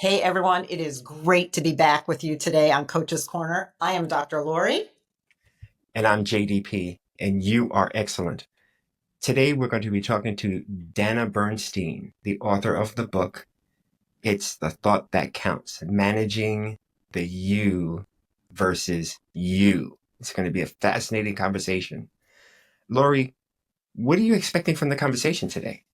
Hey everyone, it is great to be back with you today on Coach's Corner. I am Dr. Lori. And I'm J.DP, and you are excellent. Today we're going to be talking to Dana Bernstein, the author of the book, It's the Thought That Counts, Managing the You versus You. It's going to be a fascinating conversation. Lori, what are you expecting from the conversation today?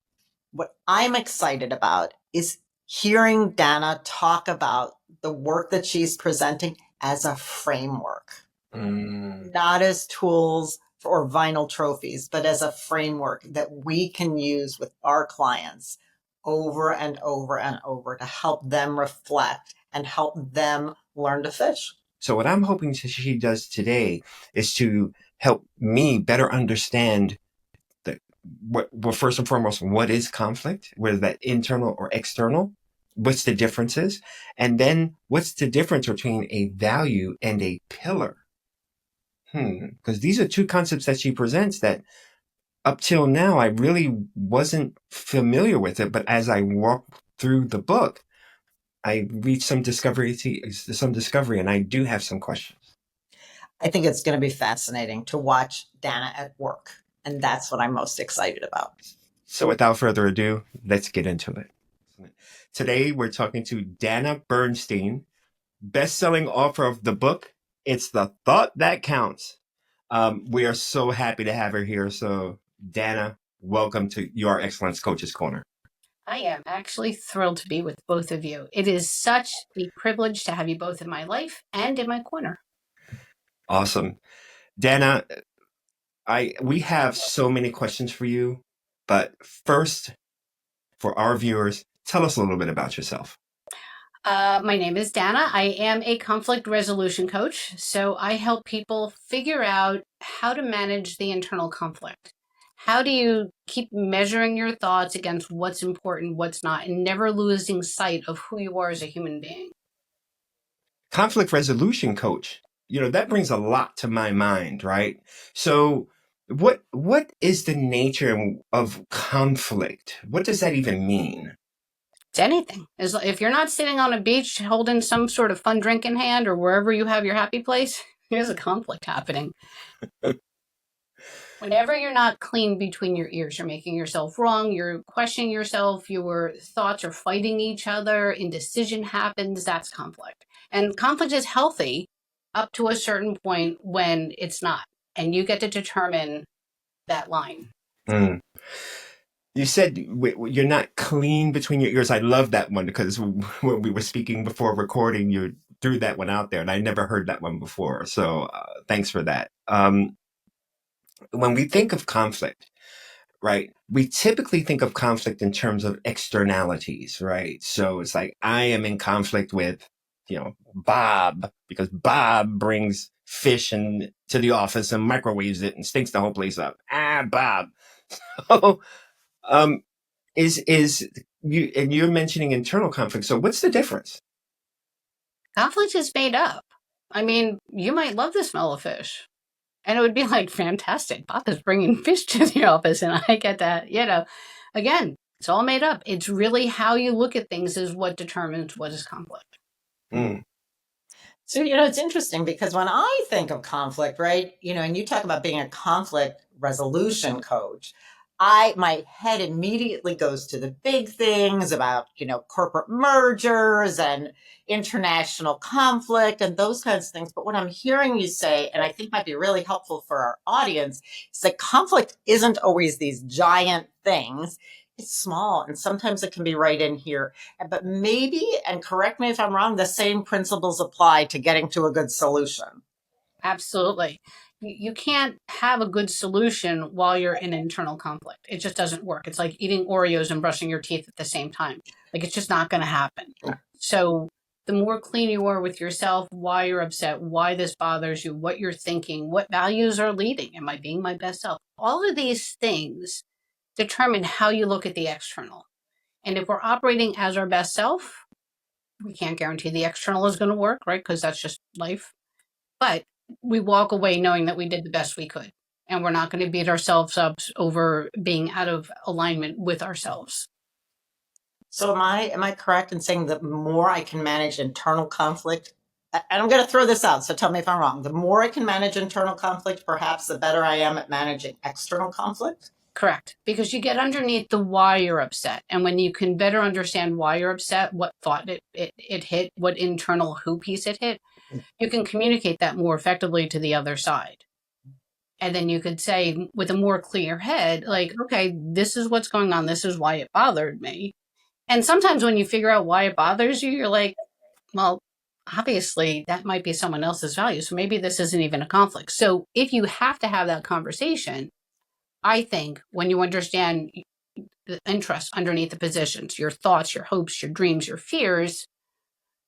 What I'm excited about is hearing Dana talk about the work that she's presenting as a framework, not as tools or vinyl trophies, but as a framework that we can use with our clients over and over and over to help them reflect and help them learn to fish. So what I'm hoping she does today is to help me better understand well, first and foremost, what is conflict? Whether that internal or external? What's the differences? And then what's the difference between a value and a pillar? Because these are two concepts that she presents that up till now, I really wasn't familiar with it. But as I walked through the book, I reached some discovery, and I do have some questions. I think it's going to be fascinating to watch Dana at work. And that's what I'm most excited about. So without further ado, let's get into it. Today, we're talking to Dana Bernstein, best-selling author of the book, It's the Thought That Counts. We are so happy to have her here. So Dana, welcome to URXcellent Coach's Corner. I am actually thrilled to be with both of you. It is such a privilege to have you both in my life and in my corner. Awesome. Dana, we have so many questions for you, but first, for our viewers, tell us a little bit about yourself. My name is Dana. I am a conflict resolution coach, so I help people figure out how to manage the internal conflict. How do you keep measuring your thoughts against what's important, what's not, and never losing sight of who you are as a human being? Conflict resolution coach. That brings a lot to my mind, right? So what is the nature of conflict? What does that even mean? It's anything. If you're not sitting on a beach holding some sort of fun drink in hand or wherever you have your happy place, there's a conflict happening. Whenever you're not clean between your ears, you're making yourself wrong, you're questioning yourself, your thoughts are fighting each other, indecision happens, that's conflict. And conflict is healthy up to a certain point when it's not. And you get to determine that line. You said you're not clean between your ears. I love that one because when we were speaking before recording, you threw that one out there, and I never heard that one before. So thanks for that. When we think of conflict, right, we typically think of conflict in terms of externalities, right? So it's like I am in conflict with, Bob, because Bob brings fish to the office and microwaves it and stinks the whole place up. Bob. So, and you're mentioning internal conflict. So what's the difference? Conflict is made up. I mean, you might love the smell of fish. And it would be like, fantastic, Bob is bringing fish to the office and I get that, again, it's all made up. It's really how you look at things is what determines what is conflict. So, it's interesting because when I think of conflict, right, and you talk about being a conflict resolution coach, my head immediately goes to the big things about, corporate mergers and international conflict and those kinds of things. But what I'm hearing you say, and I think might be really helpful for our audience, is that conflict isn't always these giant things. It's small, and sometimes it can be right in here. But maybe, and correct me if I'm wrong, the same principles apply to getting to a good solution. Absolutely. You can't have a good solution while you're in internal conflict. It just doesn't work. It's like eating Oreos and brushing your teeth at the same time. Like, it's just not going to happen. So the more clean you are with yourself, why you're upset, why this bothers you, what you're thinking, what values are leading, am I being my best self? All of these things determine how you look at the external. And if we're operating as our best self, we can't guarantee the external is going to work, right? Because that's just life. But we walk away knowing that we did the best we could. And we're not going to beat ourselves up over being out of alignment with ourselves. So am I correct in saying the more I can manage internal conflict, and I'm going to throw this out, so tell me if I'm wrong. The more I can manage internal conflict, perhaps the better I am at managing external conflict? Correct. Because you get underneath the why you're upset. And when you can better understand why you're upset, what thought it hit, what internal who piece it hit, you can communicate that more effectively to the other side. And then you could say with a more clear head, like, okay, this is what's going on. This is why it bothered me. And sometimes when you figure out why it bothers you, you're like, well, obviously that might be someone else's value. So maybe this isn't even a conflict. So if you have to have that conversation, I think when you understand the interest underneath the positions, your thoughts, your hopes, your dreams, your fears,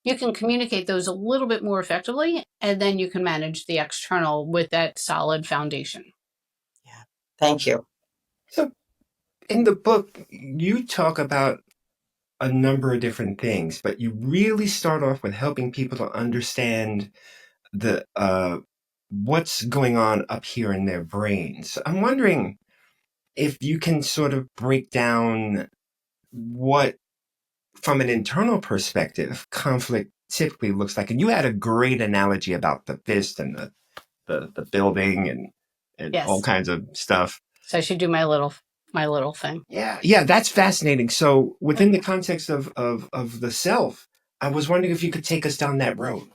you can communicate those a little bit more effectively, and then you can manage the external with that solid foundation. Yeah. Thank you. So in the book, you talk about a number of different things, but you really start off with helping people to understand the what's going on up here in their brains. I'm wondering if you can sort of break down what, from an internal perspective, conflict typically looks like. And you had a great analogy about the fist and the building and all Yes. kinds of stuff. So I should do my little thing. Yeah, that's fascinating. So within the context of the self, I was wondering if you could take us down that road.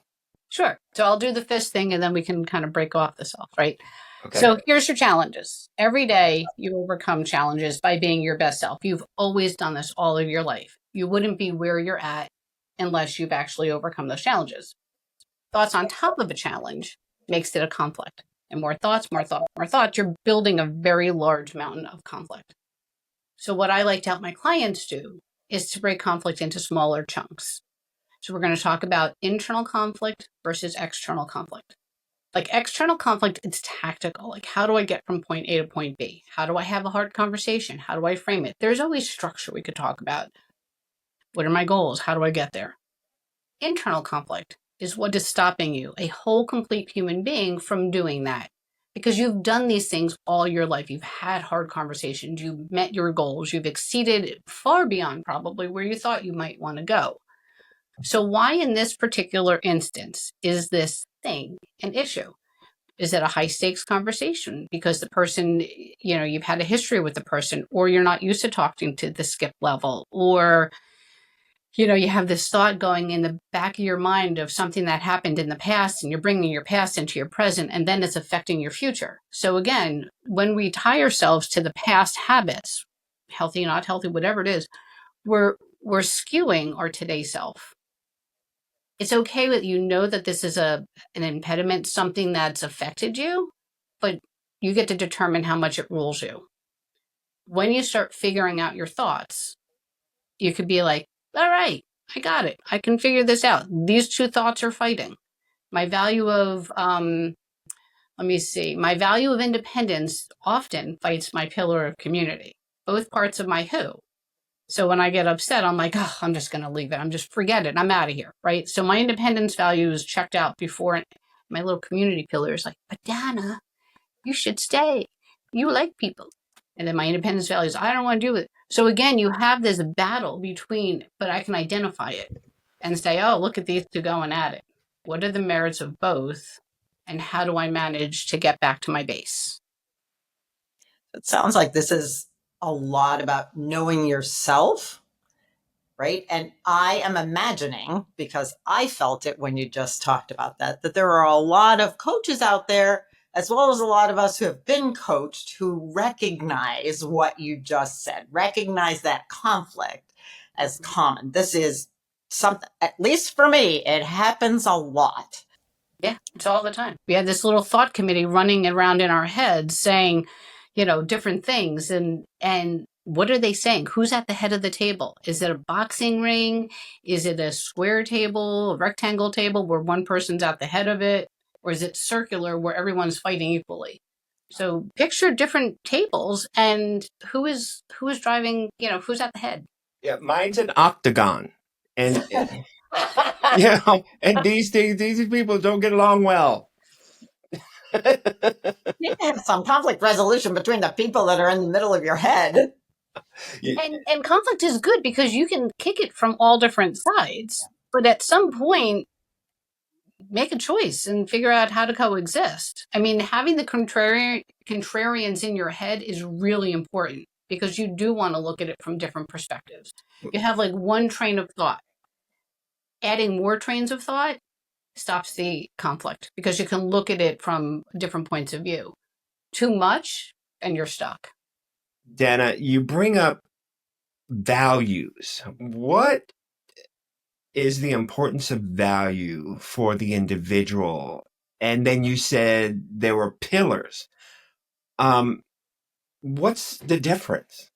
Sure. So I'll do the fist thing, and then we can kind of break off the self, right? Okay. So here's your challenges. Every day you overcome challenges by being your best self. You've always done this all of your life. You wouldn't be where you're at unless you've actually overcome those challenges. Thoughts on top of a challenge makes it a conflict. And more thoughts, you're building a very large mountain of conflict. So what I like to help my clients do is to break conflict into smaller chunks. So we're going to talk about internal conflict versus external conflict. Like external conflict, it's tactical. Like, how do I get from point A to point B? How do I have a hard conversation? How do I frame it? There's always structure we could talk about. What are my goals? How do I get there? Internal conflict is what is stopping you, a whole complete human being, from doing that. Because you've done these things all your life. You've had hard conversations. You've met your goals. You've exceeded far beyond probably where you thought you might want to go. So why in this particular instance is this thing an issue? Is it a high stakes conversation because the person, you've had a history with the person, or you're not used to talking to the skip level, or, you have this thought going in the back of your mind of something that happened in the past, and you're bringing your past into your present, and then it's affecting your future. So again, when we tie ourselves to the past habits, healthy, not healthy, whatever it is, we're skewing our today self. It's okay that that this is an impediment, something that's affected you, but you get to determine how much it rules you. When you start figuring out your thoughts, you could be like, all right, I got it. I can figure this out. These two thoughts are fighting. My value of, my value of independence often fights my pillar of community, both parts of my who. So when I get upset, I'm like, oh, I'm just going to leave it. I'm just forget it. I'm out of here. Right. So my independence value is checked out before my little community pillar is like, but Dana, you should stay. You like people. And then my independence value is, I don't want to do it. So again, you have this battle between, but I can identify it and say, oh, look at these two going at it. What are the merits of both? And how do I manage to get back to my base? It sounds like this is a lot about knowing yourself, right? And I am imagining, because I felt it when you just talked about that there are a lot of coaches out there, as well as a lot of us who have been coached, who recognize what you just said, recognize that conflict as common. This is something, at least for me, it happens a lot. Yeah, it's all the time. We had this little thought committee running around in our heads saying, different things. And what are they saying? Who's at the head of the table? Is it a boxing ring? Is it a square table, a rectangle table where one person's at the head of it? Or is it circular where everyone's fighting equally? So picture different tables and who is driving, who's at the head. Yeah, mine's an octagon. And and these people don't get along well. You have some conflict resolution between the people that are in the middle of your head. And conflict is good because you can kick it from all different sides. But at some point, make a choice and figure out how to coexist. I mean, having the contrarians in your head is really important because you do want to look at it from different perspectives. You have like one train of thought. Adding more trains of thought stops the conflict because you can look at it from different points of view. Too much, and you're stuck. Dana, you bring up values. What is the importance of value for the individual? And then you said there were pillars. What's the difference?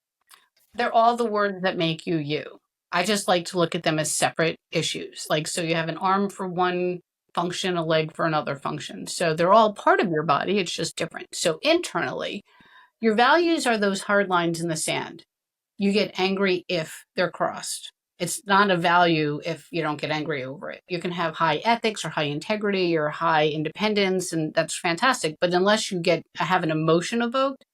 They're all the words that make you you. I just like to look at them as separate issues. Like, so you have an arm for one function, a leg for another function. So they're all part of your body. It's just different. So internally, your values are those hard lines in the sand. You get angry if they're crossed. It's not a value if you don't get angry over it. You can have high ethics or high integrity or high independence, and that's fantastic. But unless you have an emotion evoked,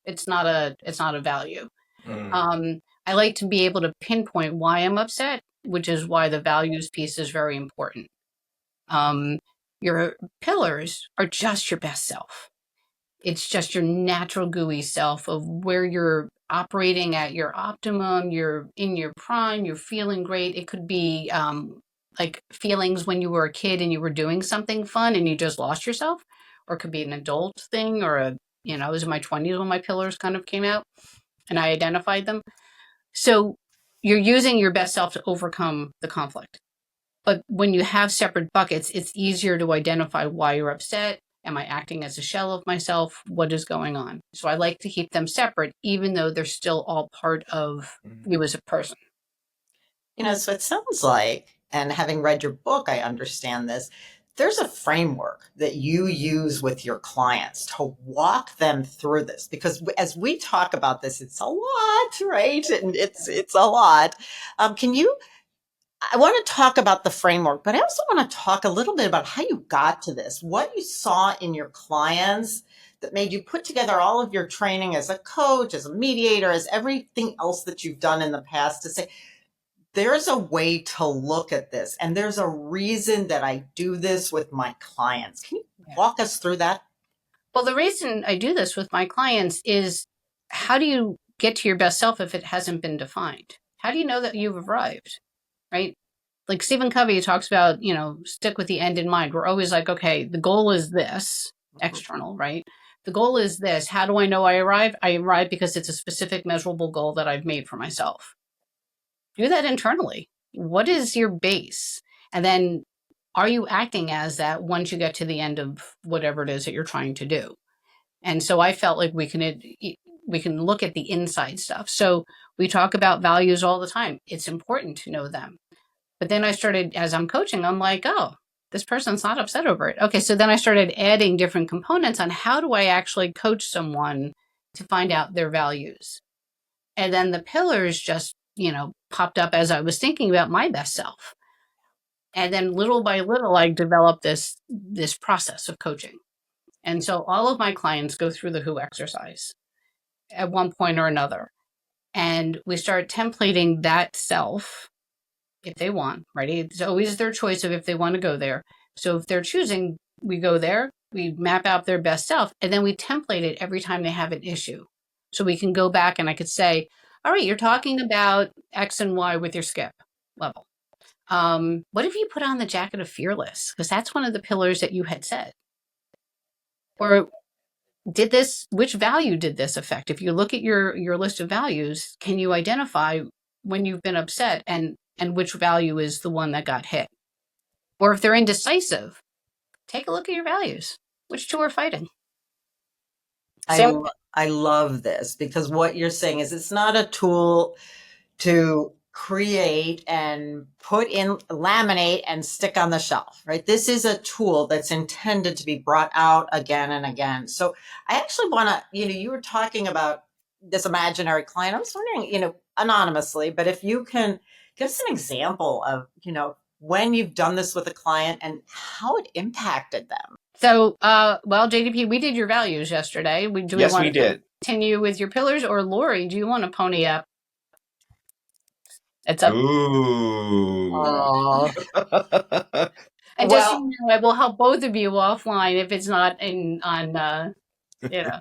it's not a value. I like to be able to pinpoint why I'm upset, which is why the values piece is very important. Your pillars are just your best self. It's just your natural gooey self of where you're operating at your optimum, you're in your prime, you're feeling great. It could be like feelings when you were a kid and you were doing something fun and you just lost yourself, or it could be an adult thing, or I was in my 20s when my pillars kind of came out and I identified them. So you're using your best self to overcome the conflict. But when you have separate buckets, it's easier to identify why you're upset. Am I acting as a shell of myself? What is going on? So I like to keep them separate, even though they're still all part of you as a person. So it sounds like, and having read your book, I understand this. There's a framework that you use with your clients to walk them through this, because as we talk about this, it's a lot, right? And it's a lot. I want to talk about the framework, but I also want to talk a little bit about how you got to this, what you saw in your clients that made you put together all of your training as a coach, as a mediator, as everything else that you've done in the past to say, there's a way to look at this, and there's a reason that I do this with my clients. Can you walk us through that? Well, the reason I do this with my clients is, how do you get to your best self if it hasn't been defined? How do you know that you've arrived? Right? Like Stephen Covey talks about, stick with the end in mind. We're always like, okay, the goal is this, external, right? The goal is this. How do I know I arrive? I arrive because it's a specific measurable goal that I've made for myself. Do that internally. What is your base? And then are you acting as that once you get to the end of whatever it is that you're trying to do? And so I felt like we can look at the inside stuff. So we talk about values all the time. It's important to know them. But then I started, as I'm coaching, I'm like, oh, this person's not upset over it. Okay, so then I started adding different components on how do I actually coach someone to find out their values. And then the pillars just, popped up as I was thinking about my best self. And then little by little, I developed this process of coaching. And so all of my clients go through the WHO exercise at one point or another. And we start templating that self if they want, right? It's always their choice of if they want to go there. So if they're choosing, we go there, we map out their best self, and then we template it every time they have an issue. So we can go back and I could say, all right, you're talking about X and Y with your skip level. What if you put on the jacket of fearless? Because that's one of the pillars that you had said. Or which value did this affect? If you look at your list of values, can you identify when you've been upset and which value is the one that got hit? Or if they're indecisive, take a look at your values. Which two are fighting? I love this, because what you're saying is it's not a tool to create and put in, laminate and stick on the shelf, right? This is a tool that's intended to be brought out again and again. So I actually want to, you were talking about this imaginary client. I was wondering, anonymously, but if you can give us an example of, when you've done this with a client and how it impacted them. So, J.DP, we did your values yesterday. We did. continue with your pillars, or Lori, do you want to pony up? It's up. Ooh. And just so Well, you know, I will help both of you offline if it's not in on you know.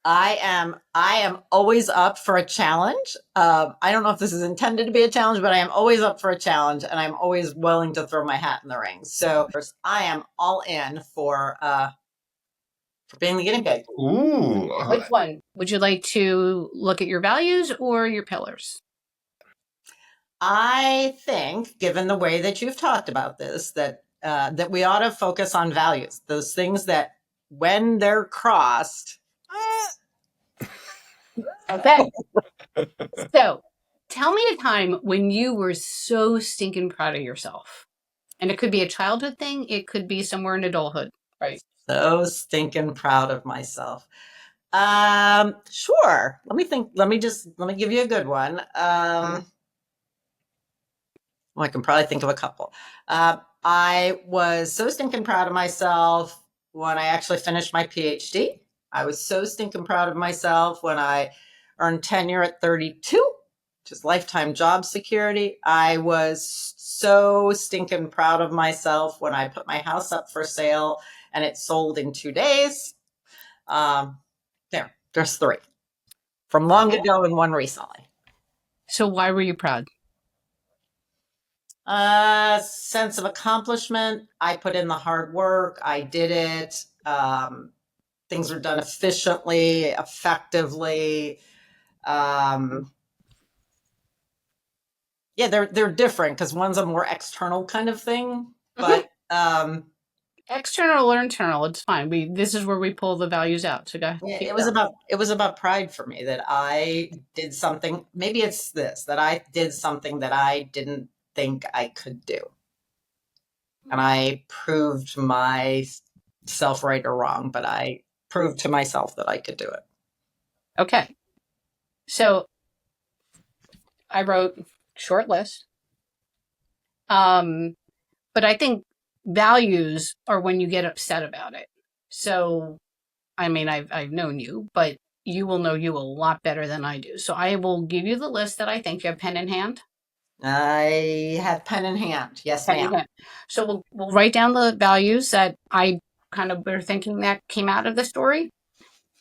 I am always up for a challenge. I don't know if this is intended to be a challenge, but I am always up for a challenge, and I'm always willing to throw my hat in the ring. So I am all in for being the guinea pig. Ooh. Which one? Would you like to look at your values or your pillars? I think, given the way that you've talked about this, that that we ought to focus on values, those things that when they're crossed. Okay. So tell me a time when you were so stinking proud of yourself. And it could be a childhood thing, it could be somewhere in adulthood, right? So stinking proud of myself. Sure. Let me think. Let me give you a good one. Well, I can probably think of a couple. I was so stinking proud of myself when I actually finished my PhD. I was so stinking proud of myself when I earned tenure at 32, which is lifetime job security. I was so stinking proud of myself when I put my house up for sale and it sold in 2 days. There's three from long ago and one recently. So why were you proud? Sense of accomplishment. I put in the hard work. I did it. Things were done efficiently, effectively. Yeah, they're different because one's a more external kind of thing, but External or internal, it's fine. This is where we pull the values out. So go. yeah, it was about pride for me that I did something. Maybe it's this that I did something that I didn't think I could do, and I proved myself right or wrong, but I proved to myself that I could do it. Okay. So I wrote short list. But I think values are when you get upset about it. So, I mean, I've known you, but you will know you a lot better than I do. So I will give you the list that I think. You have pen in hand? I have pen in hand. Yes, Pen in ma'am. hand. So we'll write down the values that I kind of were thinking that came out of the story.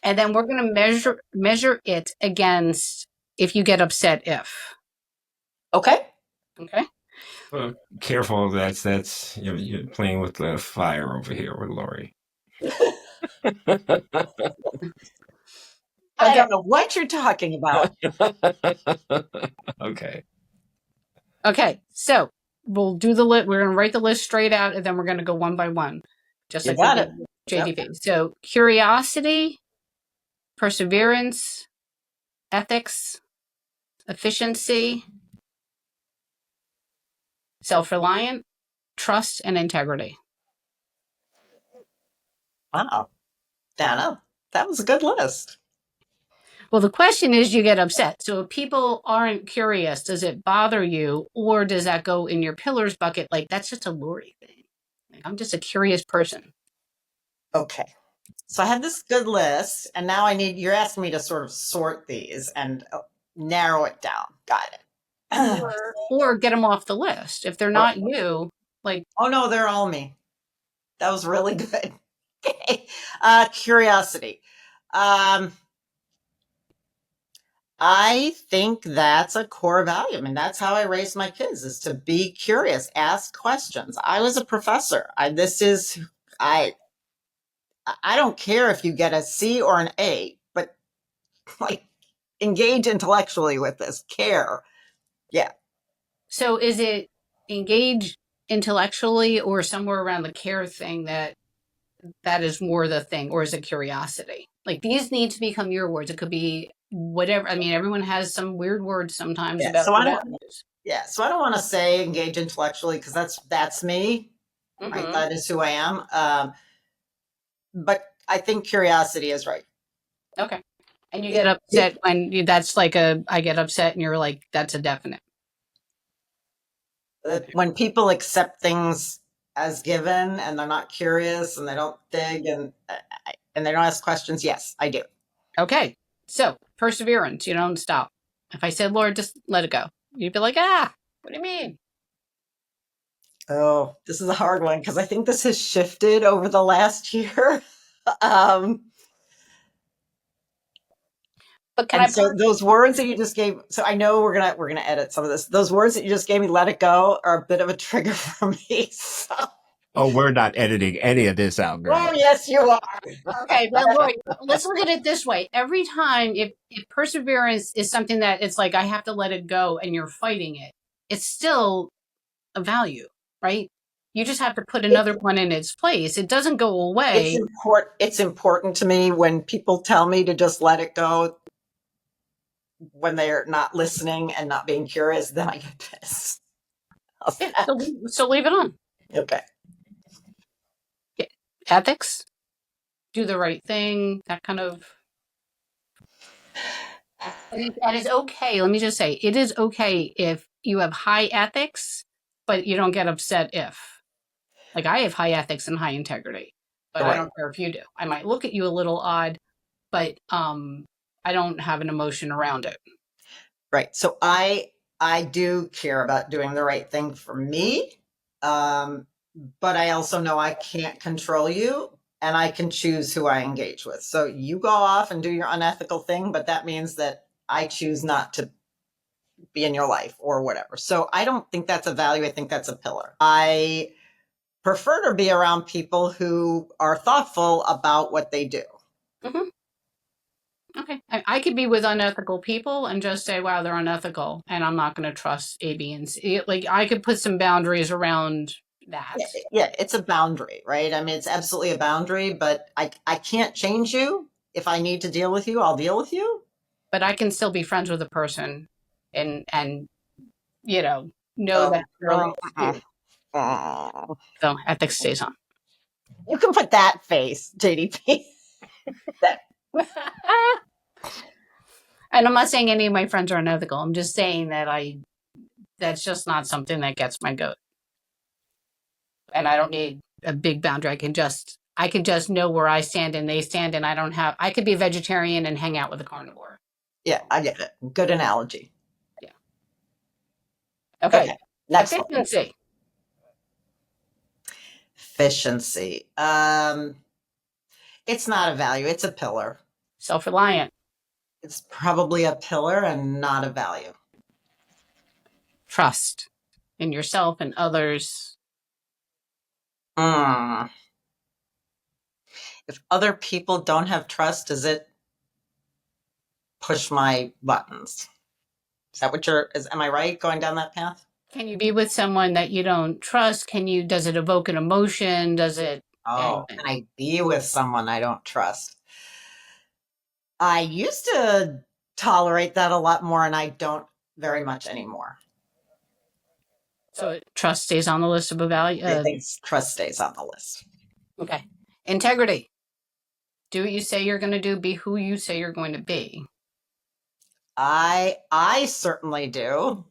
And then we're going to measure it against if you get upset if. Okay. Okay. Careful, that's you're playing with the fire over here with Lori. I don't know what you're talking about. Okay. Okay, so we'll do the list. We're going to write the list straight out, and then we're going to go one by one, just You like we got did it. with J.DP. So curiosity, perseverance, ethics, efficiency, self-reliant, trust, and integrity. Wow. Dana, that was a good list. Well, the question is, you get upset. So if people aren't curious, does it bother you, or does that go in your pillars bucket? Like that's just a Lori thing. Like, I'm just a curious person. Okay. So I have this good list, and now you're asking me to sort of sort these and narrow it down. Got it. Or get them off the list. If they're not you, like, Oh, no, they're all me. That was really good. Okay. Curiosity. I think that's a core value. I mean, that's how I raised my kids is to be curious, ask questions. I was a professor. I I don't care if you get a C or an A, but like engage intellectually with this. Care. Yeah. so is it engage intellectually or somewhere around the care thing that is more the thing, or is it curiosity? Like these need to become your words. It could be whatever. I mean, everyone has some weird words sometimes Yeah. about So the I don't values. yeah. So I don't want to say engage intellectually because that's me. Right. Mm-hmm. That is who I am. But I think curiosity is right. Okay. And you get upset when that's like I get upset and you're like, that's a definite. When people accept things as given and they're not curious and they don't dig and they don't ask questions, yes, I do. Okay. So perseverance, you don't stop. If I said, Lord, just let it go, you'd be like, what do you mean? Oh, this is a hard one because I think this has shifted over the last year. um, But can and I so those words that you just gave, so I know we're gonna edit some of this. Those words that you just gave me, let it go, are a bit of a trigger for me. So, Oh, we're not editing any of this out, girl. oh yes, you are. Okay, but Lord, let's look at it this way. Every time, if perseverance is something that it's like I have to let it go and you're fighting it, it's still a value, right? You just have to put another one in its place. It doesn't go It's away. important. It's important to me when people tell me to just let it go when they're not listening and not being curious. Then I get pissed. Yeah, so leave it on. Okay. Yeah. Ethics, do the right thing, that kind of. That is okay. Let me just say, it is okay if you have high ethics, but you don't get upset if. Like I have high ethics and high integrity, but I Right. don't care if you do. I might look at you a little odd, but I don't have an emotion around it. Right. So I do care about doing the right thing for me. Um, but I also know I can't control you and I can choose who I engage with. So you go off and do your unethical thing, but that means that I choose not to be in your life or whatever. So I don't think that's a value. I think that's a pillar. I prefer to be around people who are thoughtful about what they do. Mm-hmm. Okay. I could be with unethical people and just say, wow, they're unethical, and I'm not going to trust A, B, and C. Like, I could put some boundaries around that. Yeah, it's a boundary, right? I mean, it's absolutely a boundary, but I can't change you. If I need to deal with you, I'll deal with you. But I can still be friends with a person and know that Oh, really. oh. So ethics stays on. You can put that face, JDP. That, And I'm not saying any of my friends are unethical. I'm just saying that that's just not something that gets my goat. And I don't need a big boundary. I can just know where I stand and they stand, and I could be a vegetarian and hang out with a carnivore. yeah, I get it. Good analogy. Yeah. Okay. Okay, next one. Efficiency. Efficiency. It's not a value. It's a pillar. Self-reliant. It's probably a pillar and not a value. Trust in yourself and others. Mm. If other people don't have trust, does it push my buttons? Is that what am I right going down that path? Can you be with someone that you don't trust? Does it evoke an emotion? Does it Oh, anything? can I be with someone I don't trust? I used to tolerate that a lot more and I don't very much anymore. So trust stays on the list of a value. I think trust stays on the list. Okay. Integrity. Do what you say you're going to do. Be who you say you're going to be. I certainly do.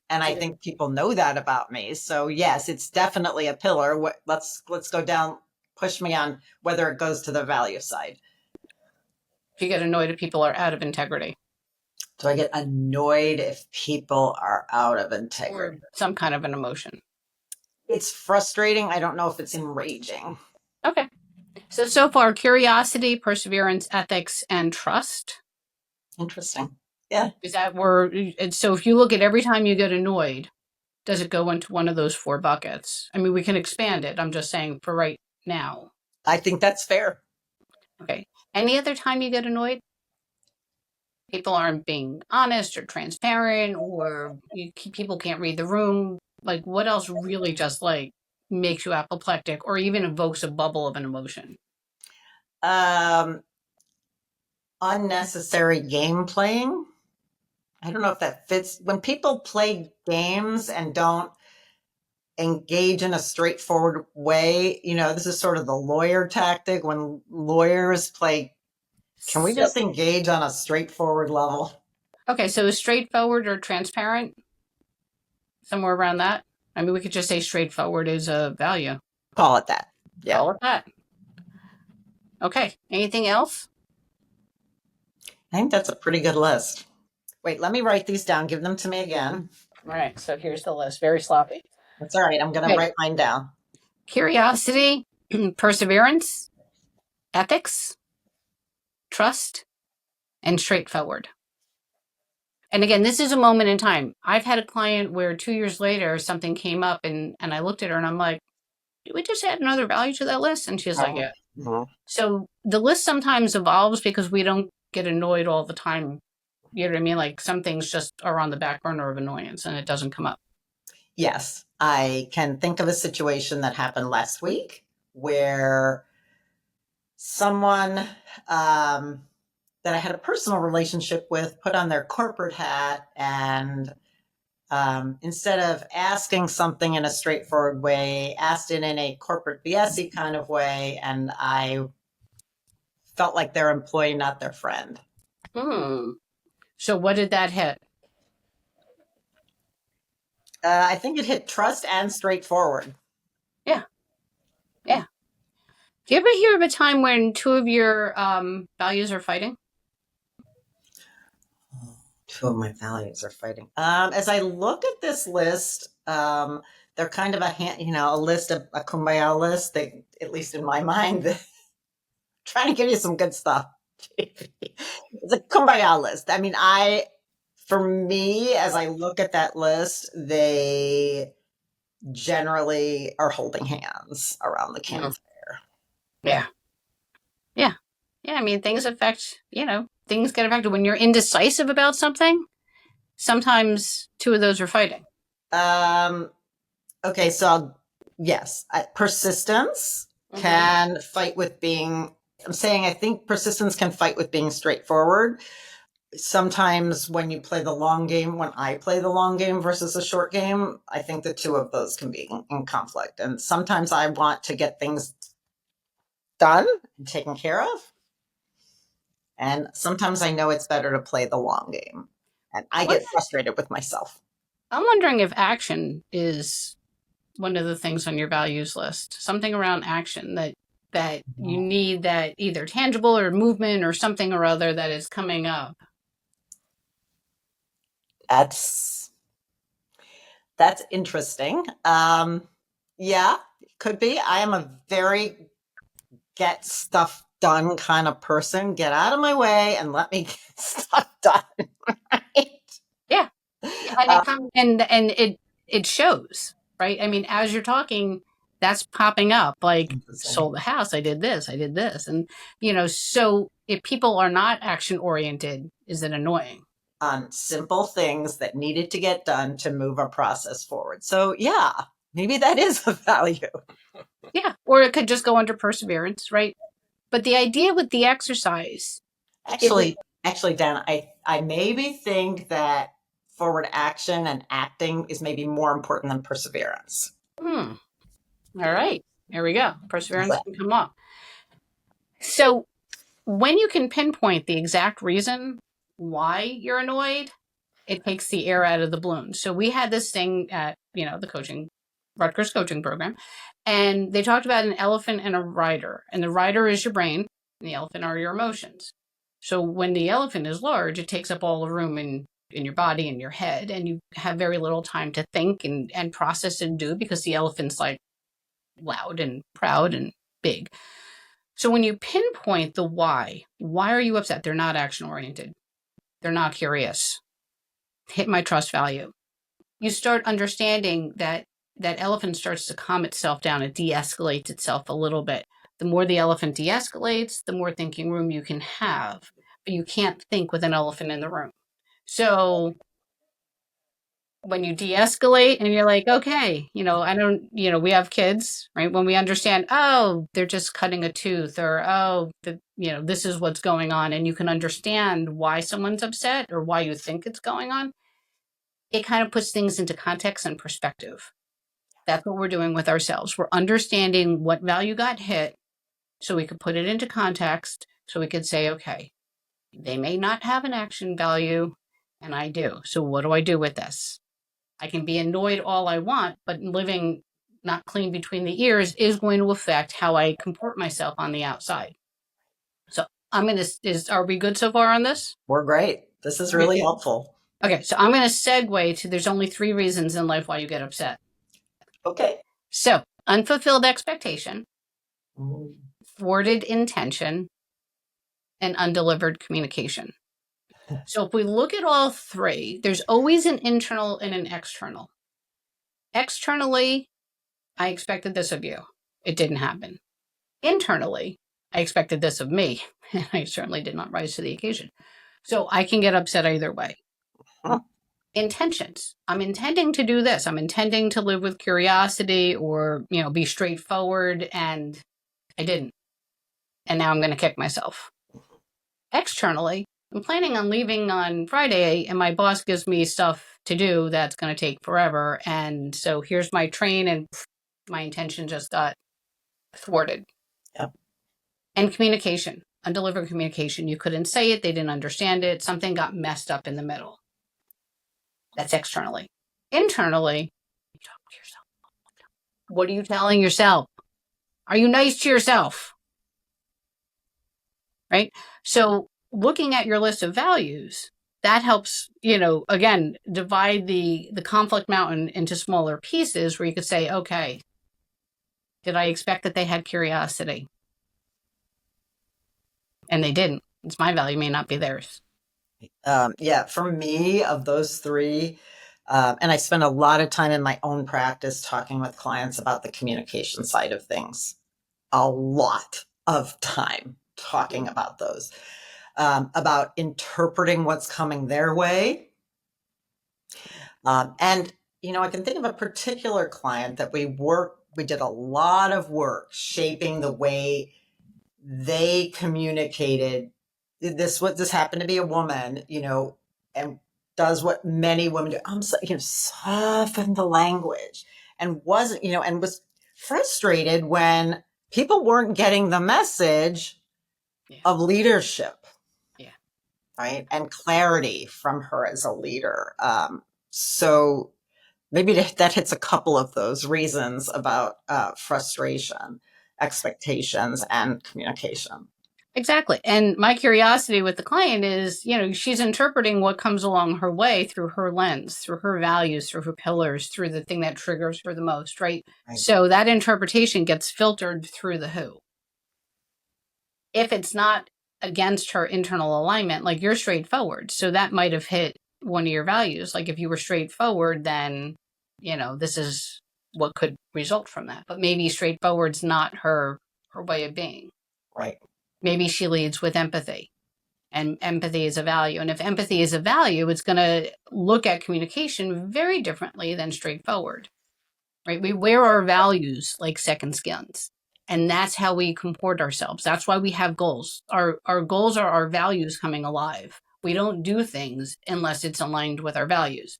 And I think people know that about me. So yes, it's definitely a pillar. Let's go down, push me on whether it goes to the value side. If you get annoyed if people are out of integrity. Do I get annoyed if people are out of integrity? Or some kind of an emotion. It's frustrating. I don't know if it's enraging. Okay. So far, curiosity, perseverance, ethics, and trust. Interesting. Yeah. Is that where? So if you look at every time you get annoyed, does it go into one of those 4 buckets? I mean, we can expand it. I'm just saying for right now. I think that's fair. Okay. Any other time you get annoyed? People aren't being honest or transparent, or people can't read the room. Like, what else really just like makes you apoplectic or even evokes a bubble of an emotion? Um, Unnecessary game playing. I don't know if that fits. When people play games and don't engage in a straightforward way, this is sort of the lawyer tactic when lawyers play. Can we just engage on a straightforward level? Okay, so straightforward or transparent, somewhere around that. I mean, we could just say straightforward is a value. Call it that. Yeah. Call it that. Okay. Anything else? I think that's a pretty good list. Wait, let me write these down. Give them to me again. All right, so here's the list. Very sloppy. That's all right. I'm going to Okay. write mine down. Curiosity, perseverance, ethics, trust, and straightforward. And again, this is a moment in time. I've had a client where 2 years later something came up and I looked at her and I'm like, did we just add another value to that list? And she's like, yeah. So the list sometimes evolves because we don't get annoyed all the time. You know what I mean? Like some things just are on the back burner of annoyance and it doesn't come up. Yes, I can think of a situation that happened last week where someone that I had a personal relationship with put on their corporate hat and instead of asking something in a straightforward way, asked it in a corporate BS kind of way, and I felt like their employee, not their friend. So what did that hit? I think it hit trust and straightforward. Yeah. Yeah. Do you ever hear of a time when two of your values are fighting? Two of my values are fighting. As I look at this list, they're kind of a list of a kumbaya list. They, at least in my mind, trying to give you some good stuff. It's a kumbaya list. I mean, for me, as I look at that list, they generally are holding hands around the campfire. Yeah. Yeah. Yeah. I mean, things affect, things get affected when you're indecisive about something. Sometimes two of those are fighting. Okay, so yes, persistence can fight with being. I'm saying I think persistence can fight with being straightforward. Sometimes when you play the long game, when I play the long game versus a short game, I think the two of those can be in conflict. And sometimes I want to get things done and taken care of. And sometimes I know it's better to play the long game. And I get frustrated with myself. I'm wondering if action is one of the things on your values list. Something around action that you need, that either tangible or movement or something or other that is coming up. That's interesting. Yeah, could be. I am a very get stuff done kind of person. Get out of my way and let me get stuff done. Right? Yeah. And it shows, right? I mean, as you're talking, that's popping up. Like, sold the house, I did this. And, so if people are not action oriented, is it annoying? On simple things that needed to get done to move a process forward. So yeah, maybe that is a value. Yeah. Or it could just go under perseverance, right? But the idea with the exercise. Actually, Dan, I maybe think that forward action and acting is maybe more important than perseverance. All right. There we go. Perseverance can come up. So when you can pinpoint the exact reason why you're annoyed, it takes the air out of the balloon. So we had this thing at, the Rutgers coaching program, and they talked about an elephant and a rider. And the rider is your brain, and the elephant are your emotions. So when the elephant is large, it takes up all the room in your body and your head, and you have very little time to think and process and do because the elephant's like loud and proud and big. So when you pinpoint the why are you upset? They're not action oriented. They're not curious. Hit my trust value. You start understanding that elephant starts to calm itself down. It de-escalates itself a little bit. The more the elephant de-escalates, the more thinking room you can have. But you can't think with an elephant in the room. So when you de-escalate and you're like, okay, we have kids, right? When we understand, oh, they're just cutting a tooth, or, oh, this is what's going on. And you can understand why someone's upset or why you think it's going on. It kind of puts things into context and perspective. That's what we're doing with ourselves. We're understanding what value got hit so we could put it into context, so we could say, okay, they may not have an action value and I do. So what do I do with this? I can be annoyed all I want, but living not clean between the ears is going to affect how I comport myself on the outside. So Are we good so far on this? We're great. This is really helpful. Okay, so I'm going to segue to there's only 3 reasons in life why you get upset. Okay. So, unfulfilled expectation, thwarted intention, and undelivered communication. So if we look at all 3, there's always an internal and an external. Externally, I expected this of you. It didn't happen. Internally, I expected this of me, and I certainly did not rise to the occasion. So I can get upset either way. Intentions. I'm intending to do this. I'm intending to live with curiosity or, be straightforward, and I didn't. And now I'm going to kick myself. Externally, I'm planning on leaving on Friday, and my boss gives me stuff to do that's going to take forever. And so here's my train, and my intention just got thwarted. Yep. And communication, undelivered communication. You couldn't say it. They didn't understand it. Something got messed up in the middle. That's externally. Internally, you talk to yourself. What are you telling yourself? Are you nice to yourself? Right? So looking at your list of values, that helps, again, divide the conflict mountain into smaller pieces where you could say, okay, did I expect that they had curiosity? And they didn't. It's my value, may not be theirs. Yeah, for me, of those 3, and I spend a lot of time in my own practice talking with clients about the communication side of things. A lot of time talking about those, about interpreting what's coming their way. And, I can think of a particular client that we did a lot of work shaping the way they communicated. This happened to be a woman, and does what many women do. Soften the language, and wasn't, and was frustrated when people weren't getting the message of leadership. Yeah. Right. And clarity from her as a leader. So maybe that hits a couple of those reasons about frustration, expectations, and communication. Exactly. And my curiosity with the client is, she's interpreting what comes along her way through her lens, through her values, through her pillars, through the thing that triggers her the most, right? So that interpretation gets filtered through the who. If it's not against her internal alignment, like you're straightforward, so that might have hit one of your values. Like if you were straightforward, then, this is what could result from that. But maybe straightforward's not her way of being. Right. Maybe she leads with empathy, and empathy is a value. And if empathy is a value, it's going to look at communication very differently than straightforward, right? We wear our values like second skins, and that's how we comport ourselves. That's why we have goals. Our goals are our values coming alive. We don't do things unless it's aligned with our values.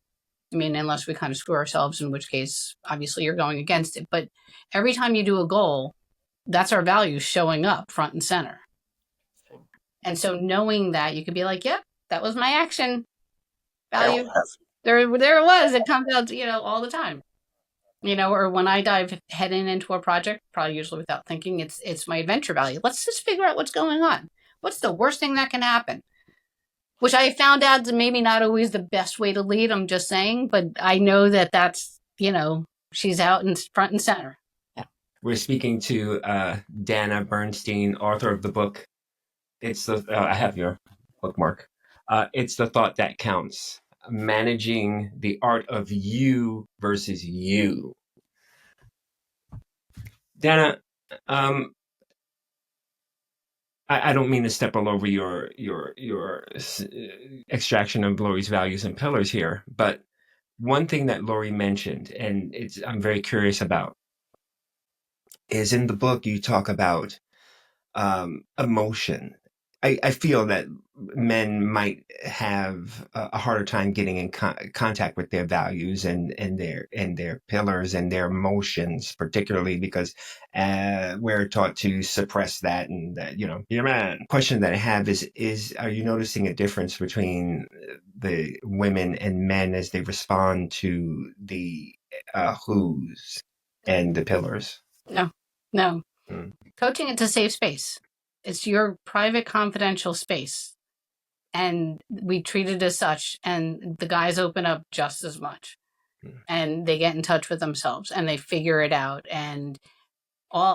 I mean, unless we kind of screw ourselves, in which case, obviously, you're going against it. But every time you do a goal, that's our values showing up front and center. And so knowing that, you could be like, yep, that was my action value. There it was. It comes out, all the time. Or when I dive heading into a project, probably usually without thinking, it's my adventure value. Let's just figure out what's going on. What's the worst thing that can happen? Which I found out is maybe not always the best way to lead, I'm just saying. But I know that's, she's out in front and center. Yeah. We're speaking to Dana Bernstein, author of the book. It's I have your bookmark. It's The Thought That Counts. Managing the art of you versus you. Dana, I don't mean to step all over your extraction of Lori's values and pillars here, but one thing that Lori mentioned, and I'm very curious about, is in the book you talk about emotion. I feel that men might have a harder time getting in contact with their values and their pillars and their emotions, particularly because we're taught to suppress that and that, you're a man. Question that I have is are you noticing a difference between the women and men as they respond to the who's and the pillars? No. Coaching, it's a safe space. It's your private, confidential space. And we treat it as such. And the guys open up just as much. And they get in touch with themselves and they figure it out. And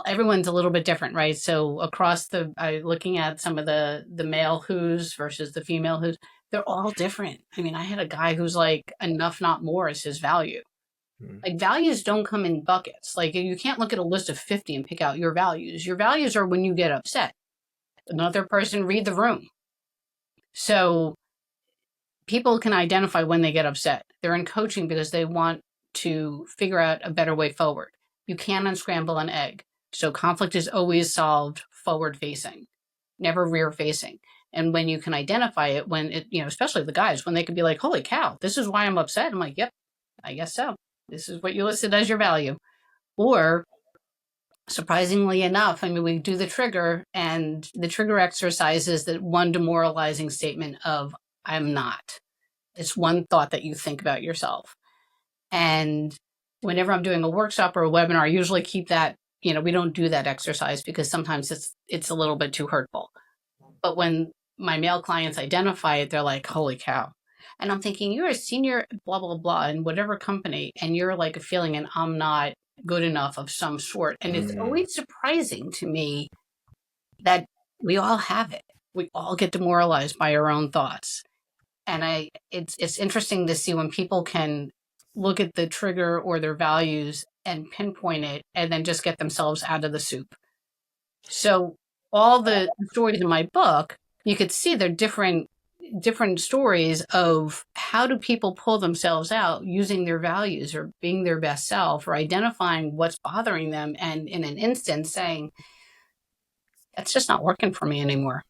everyone's a little bit different, right? So across looking at some of the male who's versus the female who's, they're all different. I mean, I had a guy who's like, enough, not more is his value. Like, values don't come in buckets. Like, you can't look at a list of 50 and pick out your values. Your values are when you get upset. Another person read the room. So people can identify when they get upset. They're in coaching because they want to figure out a better way forward. You can't unscramble an egg. So conflict is always solved forward facing, never rear facing. And when you can identify it, when it, especially the guys, when they can be like, holy cow, this is why I'm upset. I'm like, yep, I guess so. This is what you listed as your value. Or surprisingly enough, I mean, we do the trigger, and the trigger exercise is that one demoralizing statement of, I'm not. It's one thought that you think about yourself. And whenever I'm doing a workshop or a webinar, I usually keep that, we don't do that exercise because sometimes it's a little bit too hurtful. But when my male clients identify it, they're like, holy cow. And I'm thinking, you're a senior blah, blah, blah in whatever company, and you're like feeling an I'm not good enough of some sort. And it's always surprising to me that we all have it. We all get demoralized by our own thoughts. And it's interesting to see when people can look at the trigger or their values and pinpoint it and then just get themselves out of the soup. So all the stories in my book, you could see they're different stories of how do people pull themselves out using their values or being their best self or identifying what's bothering them and in an instant saying, that's just not working for me anymore.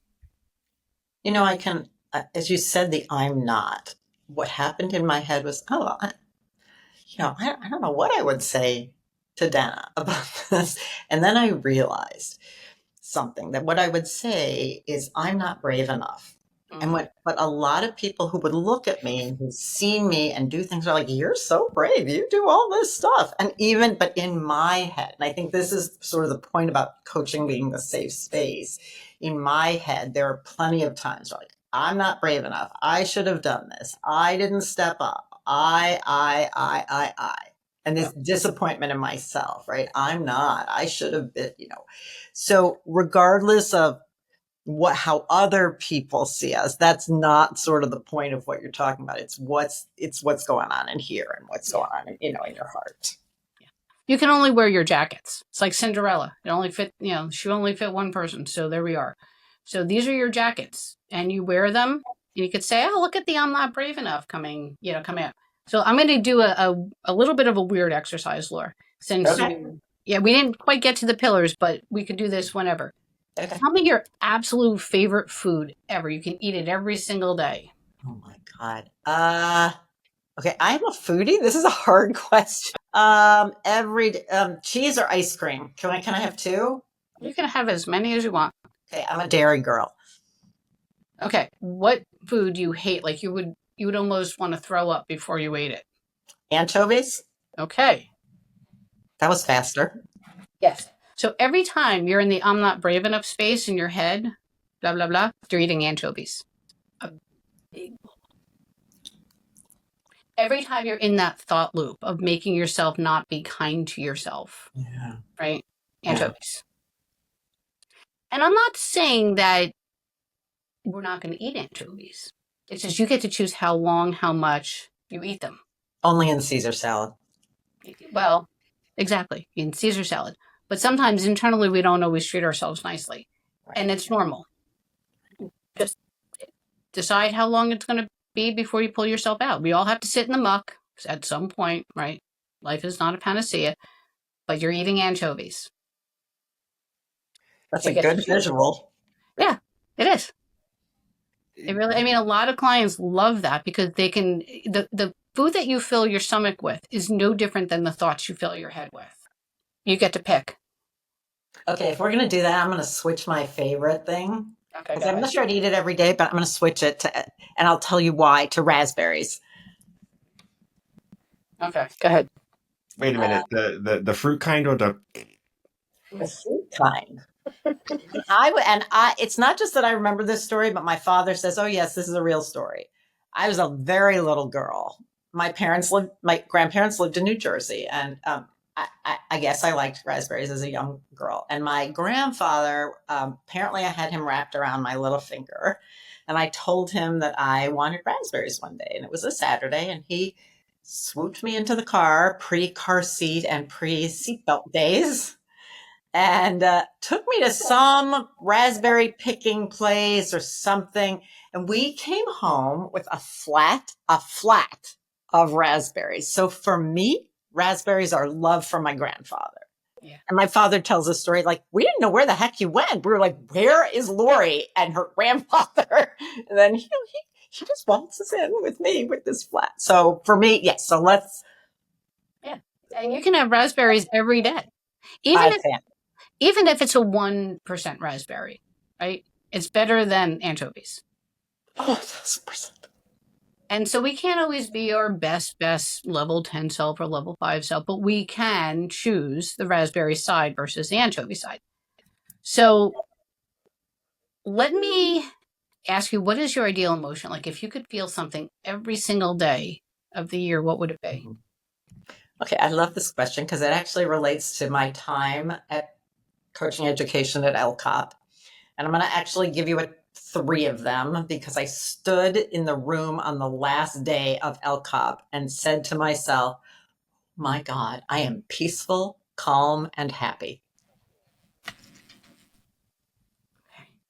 I can, as you said, the I'm not. What happened in my head was, I don't know what I would say to Dana about this. And then I realized something, that what I would say is, I'm not brave enough. And what a lot of people who would look at me and who've seen me and do things are like, you're so brave, you do all this stuff. But in my head, and I think this is sort of the point about coaching being the safe space. In my head, there are plenty of times where like, I'm not brave enough. I should have done this. I didn't step up. I. And this disappointment in myself, right? I'm not. I should have been, So regardless of how other people see us, that's not sort of the point of what you're talking about. It's what's going on in here and what's going on in your heart. You can only wear your jackets. It's like Cinderella. It only fit, she only fit one person. So there we are. So these are your jackets, and you wear them, and you could say, oh, look at the I'm not brave enough coming out. So I'm going to do a little bit of a weird exercise, Laura. Since we didn't quite get to the pillars, but we could do this whenever. Okay. Tell me your absolute favorite food ever. You can eat it every single day. Oh my God. Okay, I'm a foodie. This is a hard question. Cheese or ice cream? Can I have two? You can have as many as you want. Okay, I'm a dairy girl. Okay, what food do you hate? Like you would almost want to throw up before you ate it. Anchovies. Okay. That was faster. Yes. So every time you're in the I'm not brave enough space in your head, blah, blah, blah, you're eating anchovies. Every time you're in that thought loop of making yourself not be kind to yourself. Yeah. Right? Anchovies. Yeah. And I'm not saying that we're not going to eat anchovies. It's just you get to choose how long, how much you eat them. Only in Caesar salad. Well, exactly. In Caesar salad. But sometimes internally we don't always treat ourselves nicely. Right. And it's normal. Just decide how long it's going to be before you pull yourself out. We all have to sit in the muck at some point, right? Life is not a panacea, but you're eating anchovies. That's a good visual. Yeah, it is. It really, a lot of clients love that because they can, the food that you fill your stomach with is no different than the thoughts you fill your head with. You get to pick. Okay, if we're going to do that, I'm going to switch my favorite thing. Okay. I'm not sure I'd eat it every day, but I'm going to switch it to, and I'll tell you why, to raspberries. Okay, go ahead. Wait a minute. The fruit kind or the fruit kind? It's not just that I remember this story, but my father says, "Oh yes, this is a real story." I was a very little girl. My grandparents lived in New Jersey, and I guess I liked raspberries as a young girl. And my grandfather, apparently, I had him wrapped around my little finger, and I told him that I wanted raspberries one day, and it was a Saturday, and he swooped me into the car, pre-car seat and pre-seatbelt days, and took me to some raspberry picking place or something. And we came home with a flat of raspberries. So for me, raspberries are love from my grandfather. Yeah. And my father tells a story like, we didn't know where the heck you went. We were like, where is Lori and her grandfather? And then he just waltzes in with me with this flat. So for me, yes. So let's. Yeah. And you can have raspberries every day. Even if it's a 1% raspberry, right? It's better than anchovies. Oh, 1,000%. And so we can't always be our best level 10 self or level 5 self, but we can choose the raspberry side versus the anchovy side. So let me ask you, what is your ideal emotion? Like if you could feel something every single day of the year, what would it be? Okay, I love this question because it actually relates to my time at coaching education at LCOP. And I'm going to actually give you three of them because I stood in the room on the last day of LCOP and said to myself, my God, I am peaceful, calm, and happy.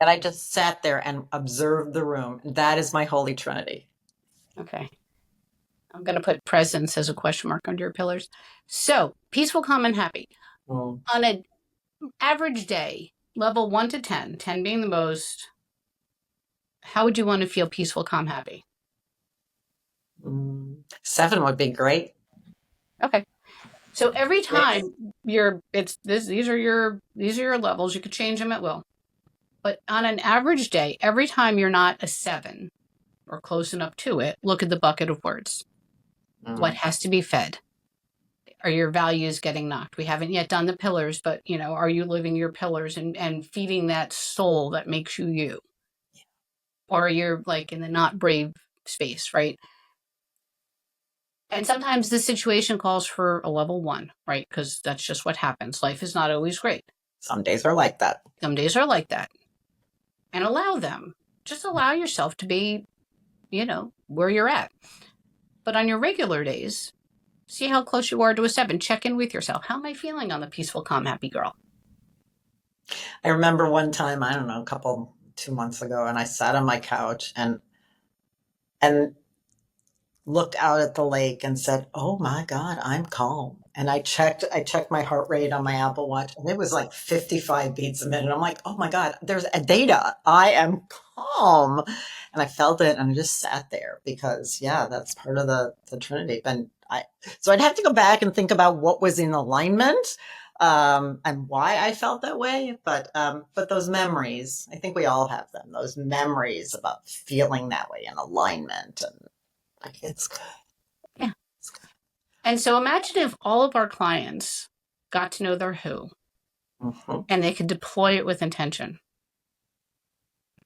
And I just sat there and observed the room. That is my holy trinity. Okay. I'm going to put presence as a question mark under your pillars. So peaceful, calm, and happy. On an average day, level 1 to 10, 10 being the most, how would you want to feel peaceful, calm, happy? 7 would be great. Okay. So every time these are your levels, you could change them at will. But on an average day, every time you're not a 7 or close enough to it, look at the bucket of words. What has to be fed? Are your values getting knocked? We haven't yet done the pillars, but are you living your pillars and feeding that soul that makes you you? Or you're like in the not brave space, right? And sometimes the situation calls for a level 1, right? Because that's just what happens. Life is not always great. Some days are like that. Some days are like that. And allow them. Just allow yourself to be, where you're at. But on your regular days, see how close you are to a 7. Check in with yourself. How am I feeling on the peaceful, calm, happy girl? I remember one time, I don't know, 2 months ago, and I sat on my couch and looked out at the lake and said, "Oh my God, I'm calm." And I checked my heart rate on my Apple Watch, and it was like 55 beats a minute. I'm like, "Oh my God, there's a data. I am calm." And I felt it, and I just sat there because, yeah, that's part of the Trinity. So I'd have to go back and think about what was in alignment, and why I felt that way. But those memories, I think we all have them. Those memories about feeling that way in alignment, and it's good. Yeah. It's good. And so imagine if all of our clients got to know their who, and they could deploy it with intention.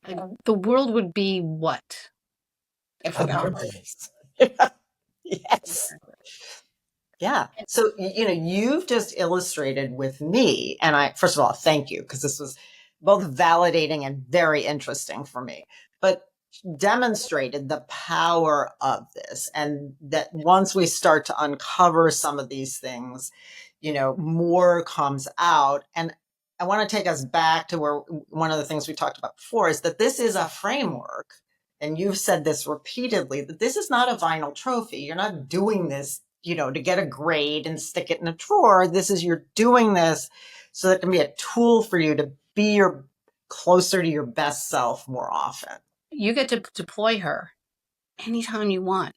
Like, the world would be what? Yes. Yeah. So, you've just illustrated with me, and first of all, thank you, because this was both validating and very interesting for me, but demonstrated the power of this, and that once we start to uncover some of these things, more comes out. And I want to take us back to where one of the things we talked about before is that this is a framework. And you've said this repeatedly, that this is not a vinyl trophy. You're not doing this, to get a grade and stick it in a drawer. You're doing this so that it can be a tool for you to be closer to your best self more often. You get to deploy her anytime you want.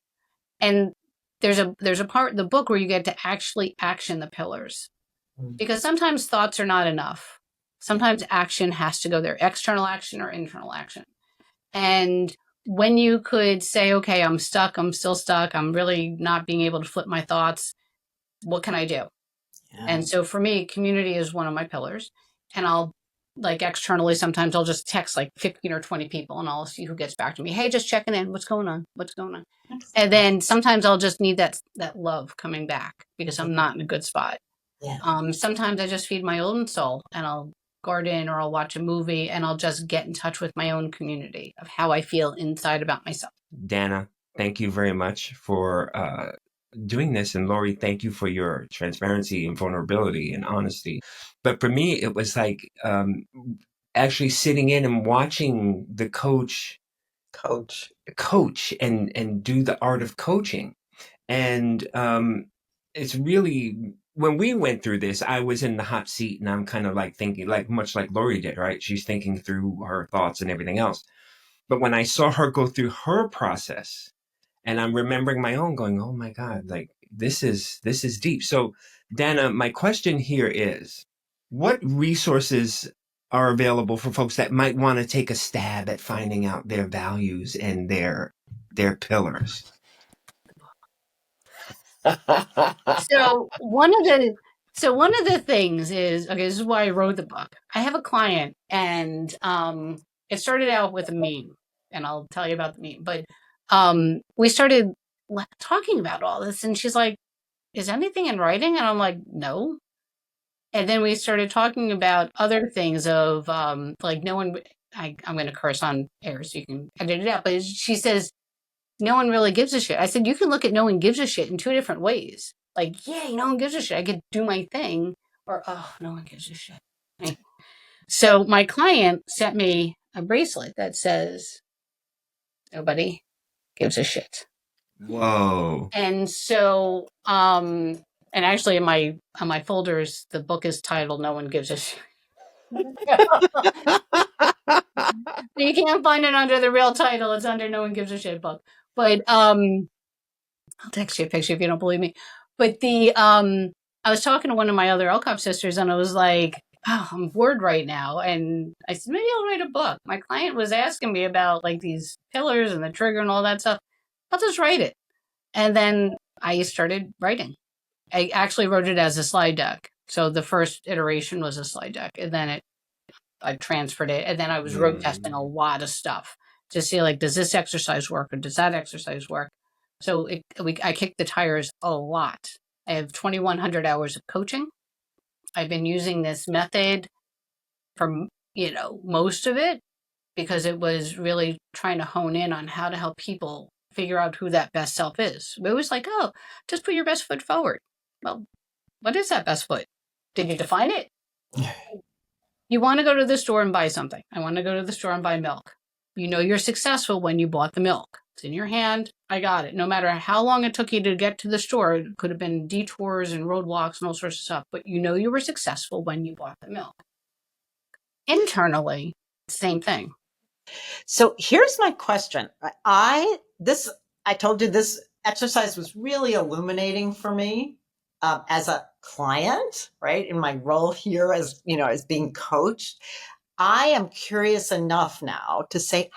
And there's a part in the book where you get to actually action the pillars. Because sometimes thoughts are not enough. Sometimes action has to go there, external action or internal action. And when you could say, okay, I'm stuck, I'm still stuck, I'm really not being able to flip my thoughts, what can I do? Yeah. And so for me, community is one of my pillars. And I'll like externally, sometimes I'll just text like 15 or 20 people and I'll see who gets back to me. Hey, just checking in. What's going on? What's going on? And then sometimes I'll just need that love coming back because I'm not in a good spot. Yeah. Sometimes I just feed my own soul and I'll garden or I'll watch a movie and I'll just get in touch with my own community of how I feel inside about myself. Dana, thank you very much for doing this. And Lori, thank you for your transparency and vulnerability and honesty. But for me, it was like actually sitting in and watching the coach and do the art of coaching. And it's really, when we went through this, I was in the hot seat and I'm kind of like thinking, like much like Lori did, right? She's thinking through her thoughts and everything else. But when I saw her go through her process, and I'm remembering my own, going, oh my God, like this is deep. So Dana, my question here is, what resources are available for folks that might want to take a stab at finding out their values and their pillars? So one of the things is, okay, this is why I wrote the book. I have a client and it started out with a meme, and I'll tell you about the meme, but we started talking about all this and she's like, is anything in writing? And I'm like, no. And then we started talking about other things of like no one, I'm going to curse on air so you can edit it out, but she says, no one really gives a shit. I said, you can look at no one gives a shit in two different ways. Like, yay, no one gives a shit. I could do my thing. Or, oh, no one gives a shit. Right? So my client sent me a bracelet that says, nobody gives a shit. Whoa. And so, and actually on my folders, the book is titled No One Gives a Shit. You can't find it under the real title. It's under No One Gives a Shit book. But I'll text you a picture if you don't believe me. But I was talking to one of my other LCOP sisters and I was like, oh, I'm bored right now. And I said, maybe I'll write a book. My client was asking me about like these pillars and the trigger and all that stuff. I'll just write it. And then I started writing. I actually wrote it as a slide deck. So the first iteration was a slide deck, and then I transferred it, and then I was road testing a lot of stuff to see like, does this exercise work or does that exercise work? So I kicked the tires a lot. I have 2,100 hours of coaching. I've been using this method for most of it because it was really trying to hone in on how to help people figure out who that best self is. It was like, oh, just put your best foot forward. Well, what is that best foot? Did you define it? You want to go to the store and buy something. I want to go to the store and buy milk. You know you're successful when you bought the milk. It's in your hand. I got it. No matter how long it took you to get to the store, it could have been detours and roadblocks and all sorts of stuff, but you know you were successful when you bought the milk. Internally, same thing. So here's my question. I told you this exercise was really illuminating for me as a client, right? In my role here as being coached. I am curious enough now to say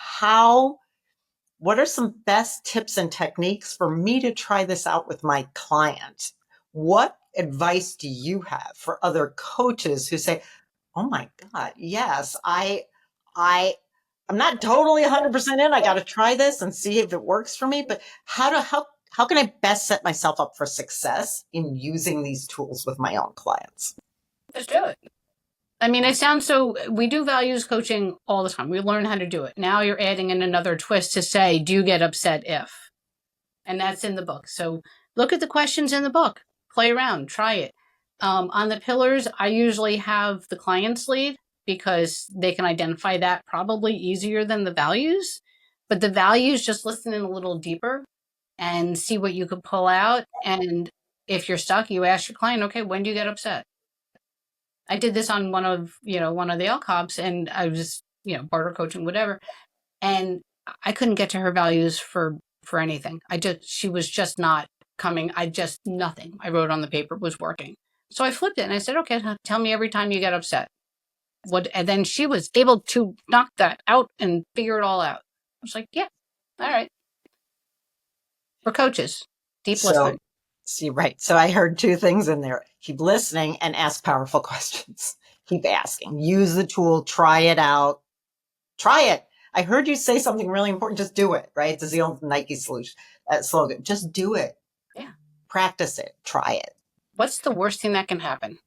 what are some best tips and techniques for me to try this out with my client? What advice do you have for other coaches who say, oh my God, yes, I'm not totally 100% in. I got to try this and see if it works for me. But how can I best set myself up for success in using these tools with my own clients? Just do it. I mean, we do values coaching all the time. We learn how to do it. Now you're adding in another twist to say, do you get upset if? And that's in the book. So look at the questions in the book, play around, try it. On the pillars, I usually have the clients lead because they can identify that probably easier than the values. But the values, just listen in a little deeper and see what you could pull out. And if you're stuck, you ask your client, okay, when do you get upset? I did this on one of the LCOPs, and I was, barter coaching, whatever. And I couldn't get to her values for anything. She was just not coming. Nothing I wrote on the paper was working. So I flipped it and I said, okay, tell me every time you get upset. And then she was able to knock that out and figure it all out. I was like, yeah, all right. For coaches, deep listening. See, right. So I heard two things in there. Keep listening and ask powerful questions. Keep asking. Use the tool. Try it out. Try it. I heard you say something really important. Just do it, right? It's the old Nike slogan. Just do it. Yeah. Practice it. Try it. What's the worst thing that can happen?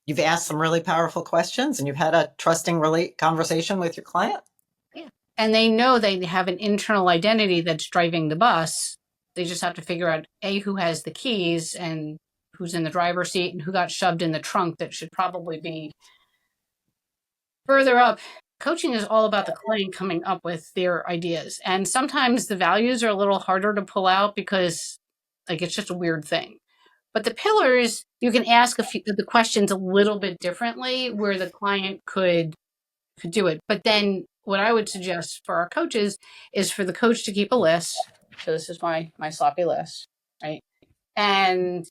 You've asked some really powerful questions and you've had a trusting conversation with your client. Yeah. And they know they have an internal identity that's driving the bus. They just have to figure out, A, who has the keys and who's in the driver's seat and who got shoved in the trunk that should probably be further up. Coaching is all about the client coming up with their ideas. And sometimes the values are a little harder to pull out because like it's just a weird thing. But the pillars, you can ask the questions a little bit differently where the client could do it. But then what I would suggest for our coaches is for the coach to keep a list. So this is my sloppy list, right? And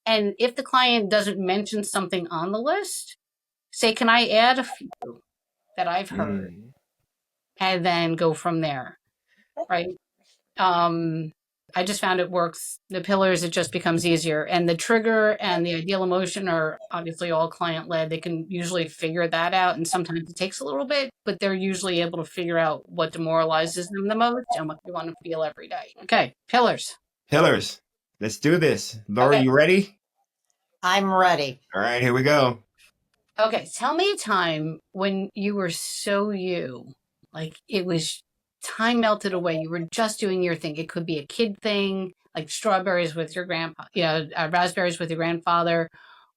if the client doesn't mention something on the list, say, can I add a few that I've heard? And then go from there, right? I just found it works. The pillars, it just becomes easier. And the trigger and the ideal emotion are obviously all client led. They can usually figure that out. And sometimes it takes a little bit, but they're usually able to figure out what demoralizes them the most and what they want to feel every day. Okay, pillars. Pillars. Let's do this. Laura, Okay. you ready? I'm ready. All right, here we go. Okay, tell me a time when you were so you, like it was time melted away. You were just doing your thing. It could be a kid thing, like strawberries with your grandpa, raspberries with your grandfather,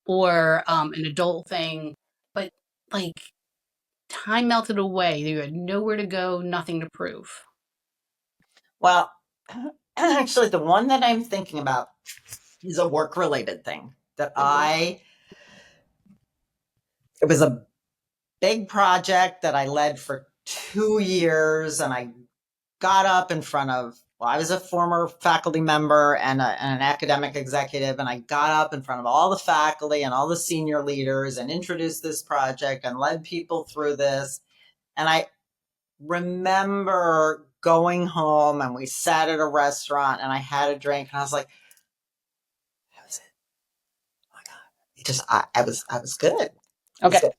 or an adult thing. But like time melted away. You had nowhere to go, nothing to prove. Well, actually, the one that I'm thinking about is a work-related thing that it was a big project that I led for 2 years, and I got up in front of, well, I was a former faculty member and an academic executive, and I got up in front of all the faculty and all the senior leaders and introduced this project and led people through this. And I remember going home and we sat at a restaurant and I had a drink and I was like, that was it. Oh my God. I was good. Okay.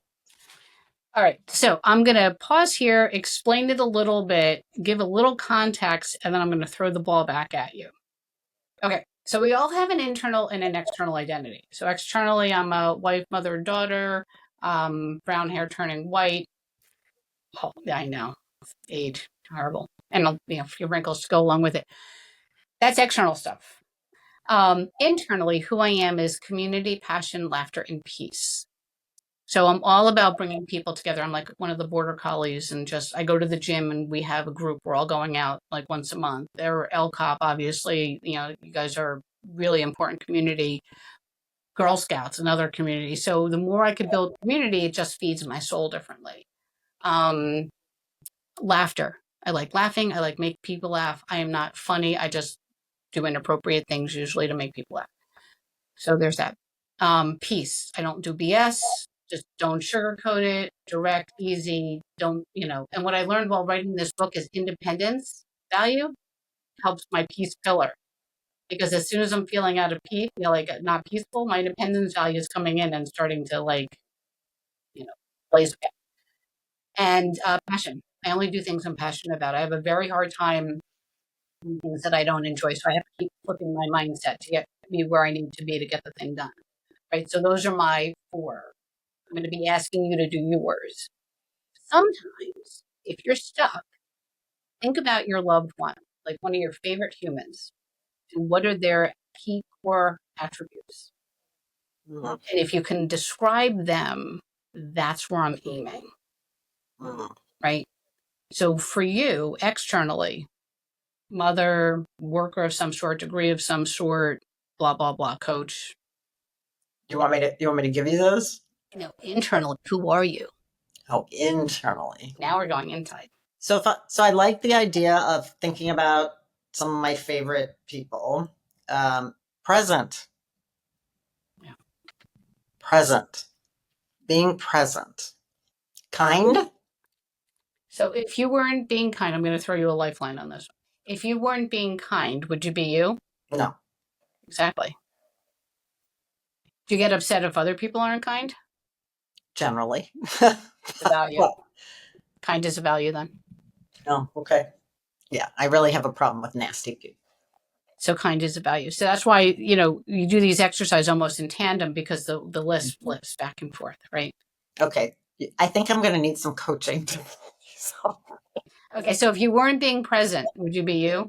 All right. So I'm going to pause here, explain it a little bit, give a little context, and then I'm going to throw the ball back at you. Okay. So we all have an internal and an external identity. So externally, I'm a wife, mother, and daughter, brown hair turning white. Oh, yeah, I know. Age, horrible. And a few wrinkles to go along with it. That's external stuff. Internally, who I am is community, passion, laughter, and peace. So I'm all about bringing people together. I'm like one of the border collies and I go to the gym and we have a group. We're all going out like once a month. There are LCOP, obviously, you guys are really important community. Girl Scouts, another community. So the more I could build community, it just feeds my soul differently. Laughter. I like laughing. I like make people laugh. I am not funny. I just do inappropriate things usually to make people laugh. So there's that. Peace. I don't do BS. Just don't sugarcoat it. Direct, easy. Don't, And what I learned while writing this book is independence value helps my peace pillar. Because as soon as I'm feeling out of peace, not peaceful, my independence value is coming in and starting to blaze away. And passion. I only do things I'm passionate about. I have a very hard time doing things that I don't enjoy. So I have to keep flipping my mindset to get me where I need to be to get the thing done. Right. So those are my 4. I'm going to be asking you to do yours. Sometimes, if you're stuck, think about your loved one, like one of your favorite humans, and what are their key core attributes. Mm-hmm. And if you can describe them, that's where I'm aiming. Mm-hmm. Right? So for you, externally, mother, worker of some sort, degree of some sort, blah, blah, blah, coach. You want me to give you those? Internally, who are you? Oh, internally. Now we're going inside. So I like the idea of thinking about some of my favorite people. Present. Yeah. Present. Being present. Kind. So if you weren't being kind, I'm going to throw you a lifeline on this. If you weren't being kind, would you be you? No. Exactly. Do you get upset if other people aren't kind? Generally. It's a value. Well, Kind is a value then. oh, okay. Yeah, I really have a problem with nasty people. So kind is a value. So that's why, you do these exercises almost in tandem because the list flips back and forth, right? Okay. I think I'm going to need some coaching. So, Okay, so if you weren't being present, would you be you?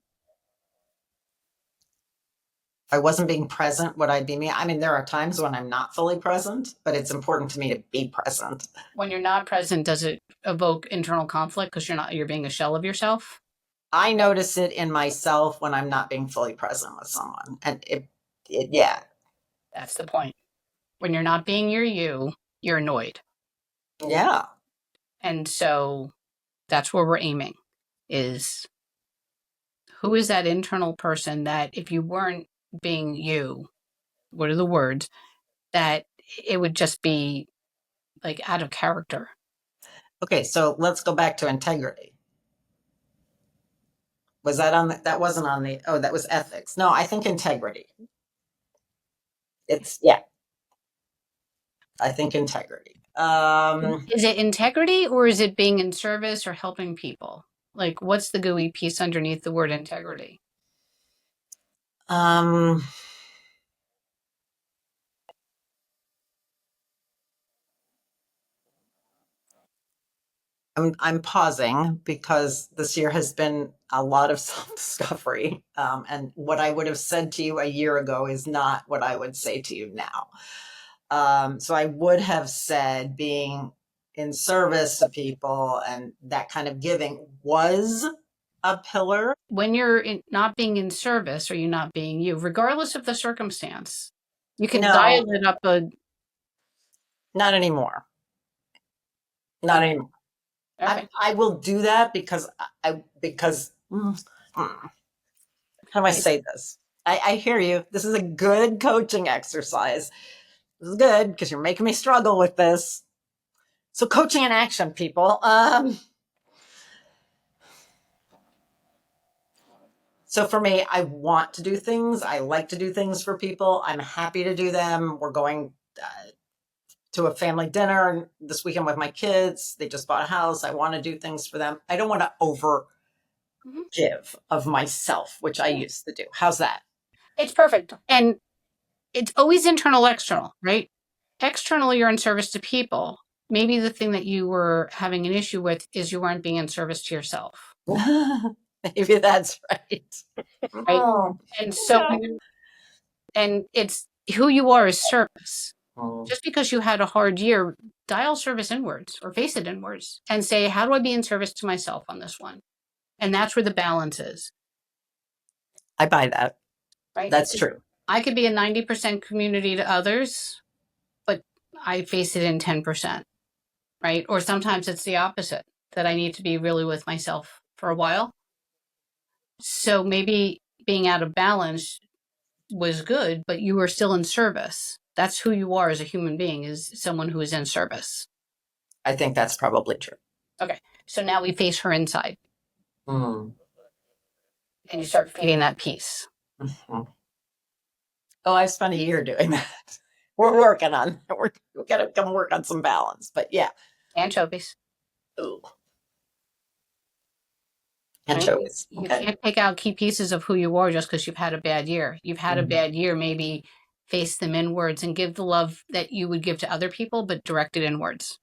if I wasn't being present, would I be me? I mean, there are times when I'm not fully present, but it's important to me to be present. When you're not present, does it evoke internal conflict because you're being a shell of yourself? I notice it in myself when I'm not being fully present with someone. And yeah. That's the point. When you're not being you, you're annoyed. Yeah. And so that's where we're aiming is who is that internal person that if you weren't being you, what are the words, that it would just be like out of character. Okay, so let's go back to integrity. Was that on that wasn't on that was ethics. No, I think integrity. Yeah. I think integrity. Is it integrity or is it being in service or helping people? Like, what's the gooey piece underneath the word integrity? I'm pausing because this year has been a lot of self-discovery. And what I would have said to you a year ago is not what I would say to you now. So I would have said being in service to people and that kind of giving was a pillar. When you're not being in service or you're not being you, regardless of the circumstance, you can dial it up not anymore. Not anymore. Okay. I will do that because how do I say this? I hear you. This is a good coaching exercise. This is good because you're making me struggle with this. So coaching in action, people. So for me, I want to do things. I like to do things for people. I'm happy to do them. We're going to a family dinner this weekend with my kids. They just bought a house. I want to do things for them. I don't want to over give of myself, which I used to do. How's that? It's perfect. And it's always internal, external, right? Externally, you're in service to people. Maybe the thing that you were having an issue with is you weren't being in service to yourself. Maybe that's right. Right? Oh, And so, and it's who you are is service. Just because you had a hard year, dial service inwards or face it inwards and say, how do I be in service to myself on this one? And that's where the balance is. I buy that. Right? That's true. I could be a 90% community to others, but I face it in 10%, right? Or sometimes it's the opposite, that I need to be really with myself for a while. So maybe being out of balance was good, but you were still in service. That's who you are as a human being, is someone who is in service. I think that's probably true. Okay. So now we face her inside. Mm. And you start feeding that peace. Mm-hmm. Oh, I spent a year doing that. We're working on that. We've got to come work on some balance. But yeah. Anchovies. Ooh. Anchovies. You can't take out key pieces of who you are just because you've had a bad year. You've had a bad year, maybe face them inwards and give the love that you would give to other people, but direct it inwards.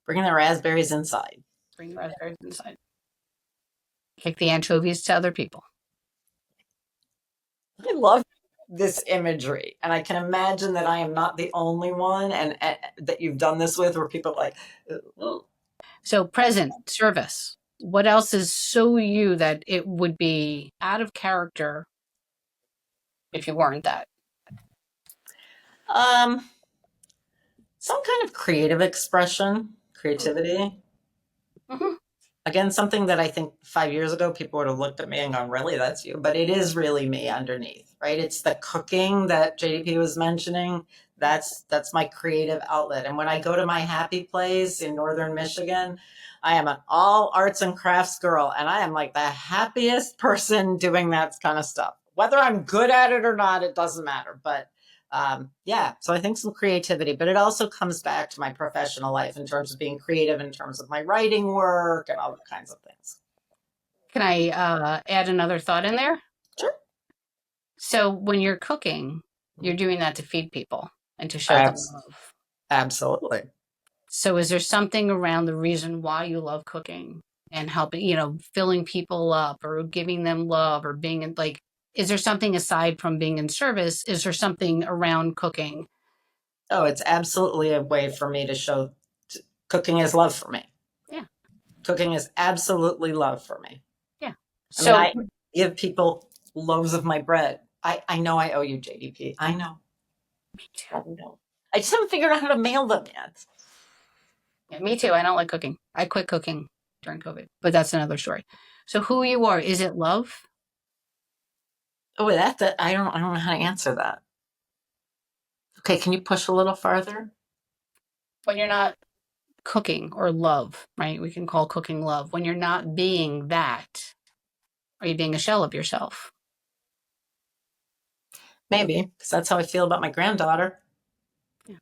Bring the raspberries inside. Bring the raspberries inside. Kick the anchovies to other people. I love this imagery. And I can imagine that I am not the only one and that you've done this with where people are like, oh. So present, service. What else is so you that it would be out of character if you weren't that? Some kind of creative expression, creativity. Mm-hmm. Again, something that I think 5 years ago, people would have looked at me and gone, really, that's you. But it is really me underneath, right? It's the cooking that J.DP was mentioning. That's my creative outlet. And when I go to my happy place in Northern Michigan, I am an all arts and crafts girl. And I am like the happiest person doing that kind of stuff. Whether I'm good at it or not, it doesn't matter. But Yeah, so I think some creativity, but it also comes back to my professional life in terms of being creative, in terms of my writing work and all kinds of things. Can I add another thought in there? Sure. So when you're cooking, you're doing that to feed people and to show them Abs- love. Absolutely. So is there something around the reason why you love cooking and helping, filling people up or giving them love or being like, is there something aside from being in service? Is there something around cooking? Oh, it's absolutely a way for me to show cooking is love for me. Yeah. Cooking is absolutely love for me. Yeah. I mean, So I give people loaves of my bread. I know I owe you, J.DP. I know. me too. I know. I just haven't figured out how to mail them yet. Yeah, me too. I don't like cooking. I quit cooking during COVID, but that's another story. So who you are, is it love? Oh, that I don't know how to answer that. Okay, can you push a little farther? When you're not cooking or love, right? We can call cooking love. When you're not being that, are you being a shell of yourself? Maybe, because that's how I feel about my granddaughter. Yeah.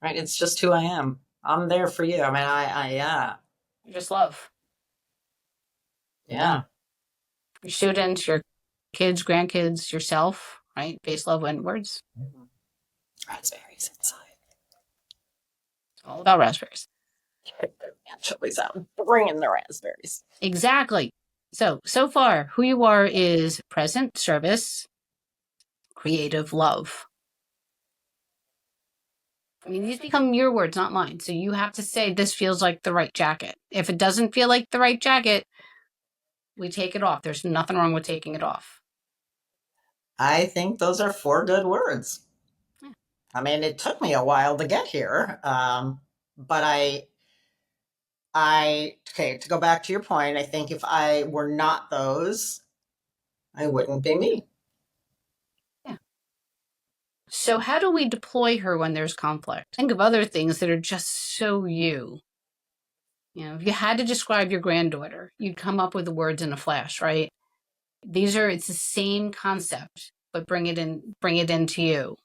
Right? It's just who I am. I'm there for you. I mean, yeah. You just love Yeah. your students, your kids, grandkids, yourself, right? Base love inwards. Raspberries inside. It's all about raspberries. Pick their anchovies out. Bringing the raspberries. Exactly. So far, who you are is present, service, creative, love. I mean, these become your words, not mine. So you have to say, this feels like the right jacket. If it doesn't feel like the right jacket, we take it off. There's nothing wrong with taking it off. I think those are 4 good words. Yeah. I mean, it took me a while to get here. But okay, to go back to your point, I think if I were not those, I wouldn't be me. Yeah. So how do we deploy her when there's conflict? Think of other things that are just so you. If you had to describe your granddaughter, you'd come up with the words in a flash, right? It's the same concept, but bring it into you,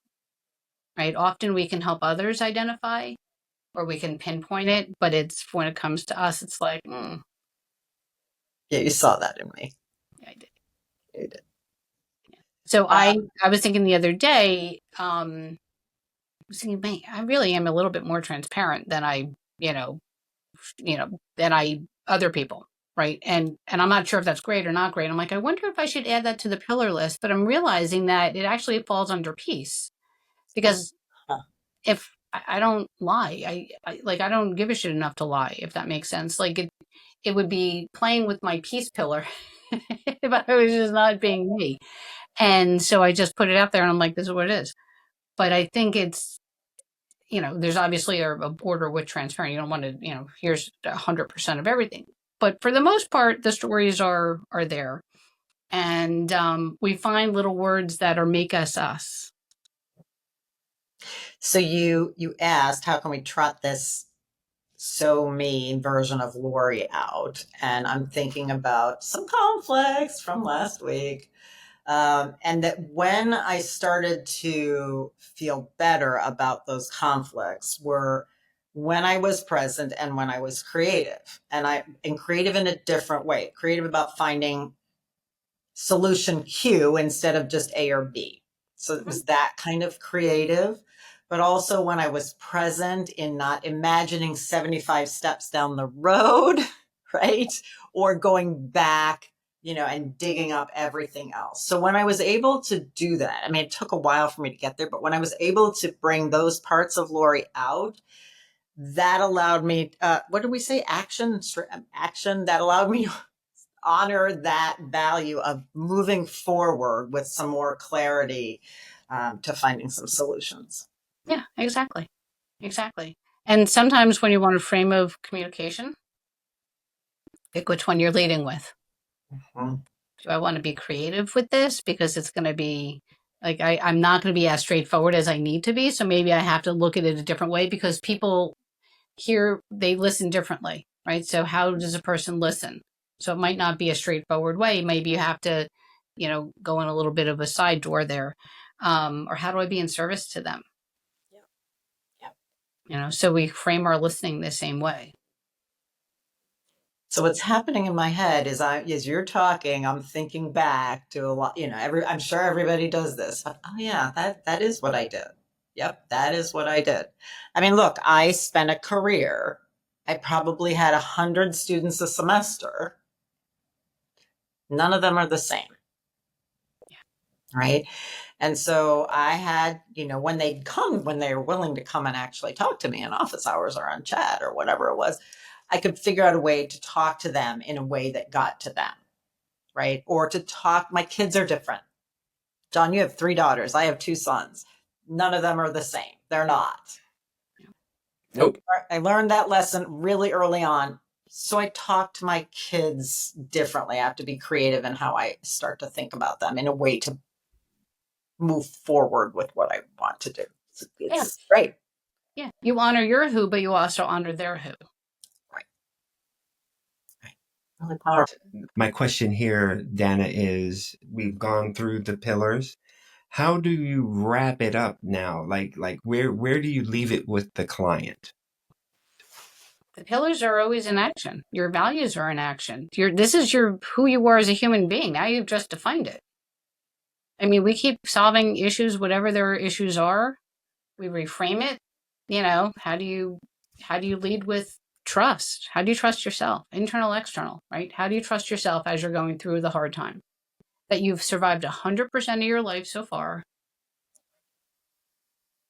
right? Often we can help others identify or we can pinpoint it, but it's when it comes to us, it's like, Yeah, you saw that in me. yeah, I did. You did. So I was thinking the other day, I was thinking, man, I really am a little bit more transparent than other people, right? And I'm not sure if that's great or not great. I'm like, I wonder if I should add that to the pillar list, but I'm realizing that it actually falls under peace because Huh. if I don't lie, I don't give a shit enough to lie, if that makes sense. Like it would be playing with my peace pillar if I was just not being me. And so I just put it out there and I'm like, this is what it is. But I think it's, there's obviously a border with transparent. You don't want to, here's 100% of everything. But for the most part, the stories are there. And we find little words that make us us. So you asked, how can we trot this so me version of Lori out? And I'm thinking about some conflicts from last week. And that when I started to feel better about those conflicts were when I was present and when I was creative. And creative in a different way, creative about finding solution Q instead of just A or B. So it was that kind of creative, but also when I was present in not imagining 75 steps down the road, right? Or going back, and digging up everything else. So when I was able to do that, I mean, it took a while for me to get there, but when I was able to bring those parts of Lori out, that allowed me, what did we say? Action, that allowed me honor that value of moving forward with some more clarity to finding some solutions. Yeah, exactly. Exactly. And sometimes when you want a frame of communication, pick which one you're leading with. Mm-hmm. Do I want to be creative with this? Because it's going to be like, I'm not going to be as straightforward as I need to be. So maybe I have to look at it a different way because people here, they listen differently, right? So how does a person listen? So it might not be a straightforward way. Maybe you have to, go in a little bit of a side door there. Or how do I be in service to them? Yeah. So we frame our listening the same way. So what's happening in my head is as you're talking, I'm thinking back to a lot, I'm sure everybody does this. But, oh yeah, that is what I did. Yep, that is what I did. I mean, look, I spent a career. I probably had 100 students a semester. None of them are the same. Right. And so I had, when they were willing to come and actually talk to me in office hours or on chat or whatever it was, I could figure out a way to talk to them in a way that got to them. Right. Or to talk. My kids are different. John, you have 3 daughters. I have 2 sons. None of them are the same. They're not. Nope. I learned that lesson really early on. So I talk to my kids differently. I have to be creative in how I start to think about them in a way to move forward with what I want to do. It's great. Yeah. You honor your who, but you also honor their who. Right. Really powerful. My question here, Dana, is we've gone through the pillars. How do you wrap it up now? Like where do you leave it with the client? The pillars are always in action. Your values are in action. This is who you are as a human being. Now you've just defined it. I mean, we keep solving issues, whatever their issues are. We reframe it. How do you lead with trust? How do you trust yourself? Internal, external, right? How do you trust yourself as you're going through the hard time? That you've survived 100% of your life so far.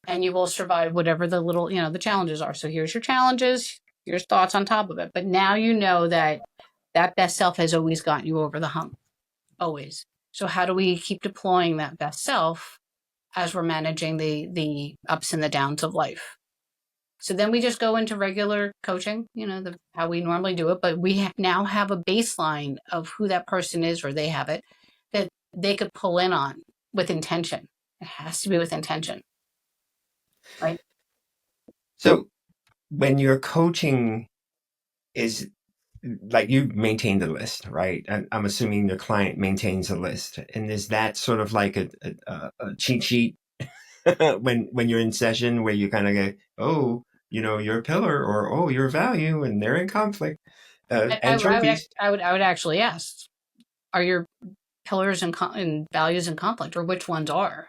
And you will survive whatever the little, the challenges are. So here's your challenges, here's thoughts on top of it. But now you know that best self has always gotten you over the hump. Always. So how do we keep deploying that best self as we're managing the ups and the downs of life? So then we just go into regular coaching, how we normally do it. But we now have a baseline of who that person is, or they have it, that they could pull in on with intention. It has to be with intention. Right. So when your coaching is like you maintain the list, right? I'm assuming your client maintains a list. And is that sort of like a cheat sheet when you're in session where you kind of go, oh, your pillar or, oh, your value and they're in conflict and trophies. I would actually ask, are your pillars and values in conflict, or which ones are?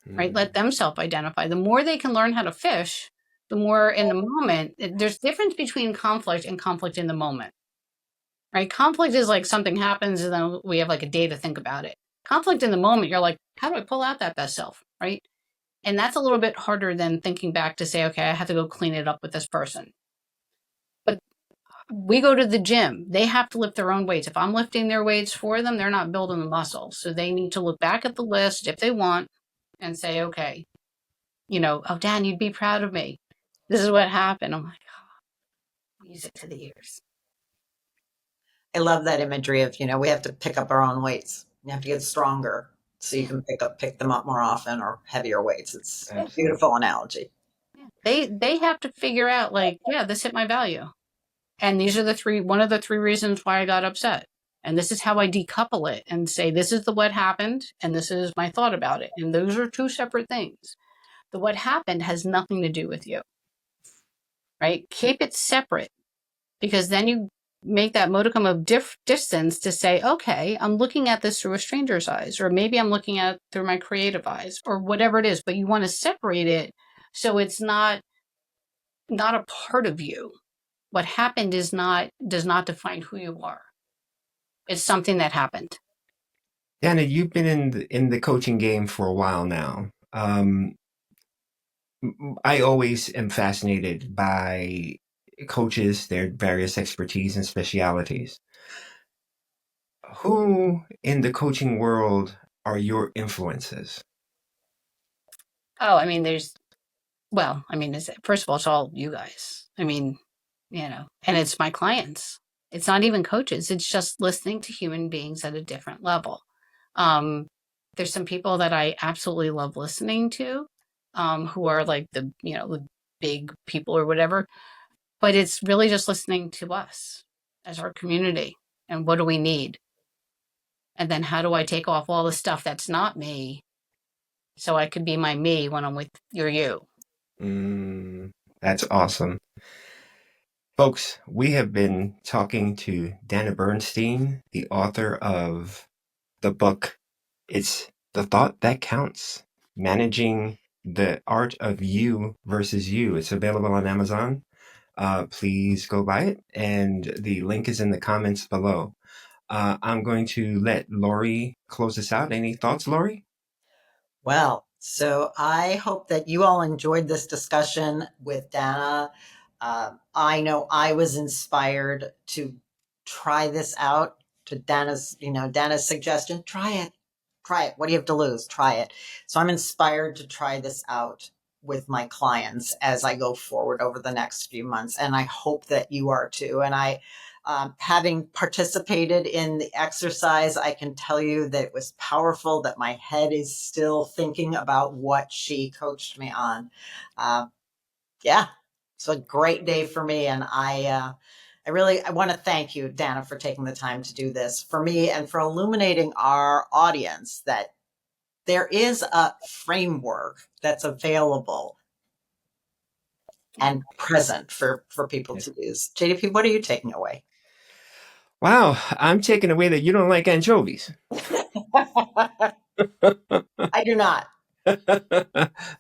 Right? Let them self-identify. The more they can learn how to fish, the more in the moment, there's difference between conflict and conflict in the moment. Right? Conflict is like something happens and then we have like a day to think about it. Conflict in the moment, you're like, how do I pull out that best self? Right? And that's a little bit harder than thinking back to say, okay, I have to go clean it up with this person. But we go to the gym. They have to lift their own weights. If I'm lifting their weights for them, they're not building the muscle. So they need to look back at the list if they want and say, okay, oh, Dan, you'd be proud of me. This is what happened. I'm like, oh, music to the ears. I love that imagery of, we have to pick up our own weights. You have to get stronger so you can pick them up more often, or heavier weights. It's a beautiful analogy. They have to figure out, like, yeah, this hit my value. And these are one of the 3 reasons why I got upset. And this is how I decouple it and say, this is what happened, and this is my thought about it. And those are 2 separate things. The what happened has nothing to do with you. Right? Keep it separate, because then you make that modicum of distance to say, okay, I'm looking at this through a stranger's eyes, or maybe I'm looking at it through my creative eyes, or whatever it is. But you want to separate it so it's not a part of you. What happened does not define who you are. It's something that happened. Dana, you've been in the coaching game for a while now. I always am fascinated by coaches, their various expertise and specialities. Who in the coaching world are your influences? Oh, I mean, first of all, it's all you guys. I mean, and it's my clients. It's not even coaches. It's just listening to human beings at a different level. There's some people that I absolutely love listening to, who are like the big people or whatever. But it's really just listening to us as our community, and what do we need? And then how do I take off all the stuff that's not me so I could be my me when I'm with your you. That's awesome. Folks, we have been talking to Dana Bernstein, the author of the book, It's the Thought That Counts, Managing the Art of You versus You. It's available on Amazon. Please go buy it, and the link is in the comments below. I'm going to let Lori close this out. Any thoughts, Lori? Well, so I hope that you all enjoyed this discussion with Dana. I know I was inspired to try this out. To Dana's suggestion, try it. Try it. What do you have to lose? Try it. So I'm inspired to try this out with my clients as I go forward over the next few months. And I hope that you are too. And having participated in the exercise, I can tell you that it was powerful, that my head is still thinking about what she coached me on. Yeah, it's a great day for me. And I want to thank you, Dana, for taking the time to do this for me and for illuminating our audience that there is a framework that's available and present for people to use. JDP, what are you taking away? Wow, I'm taking away that you don't like anchovies. I do not.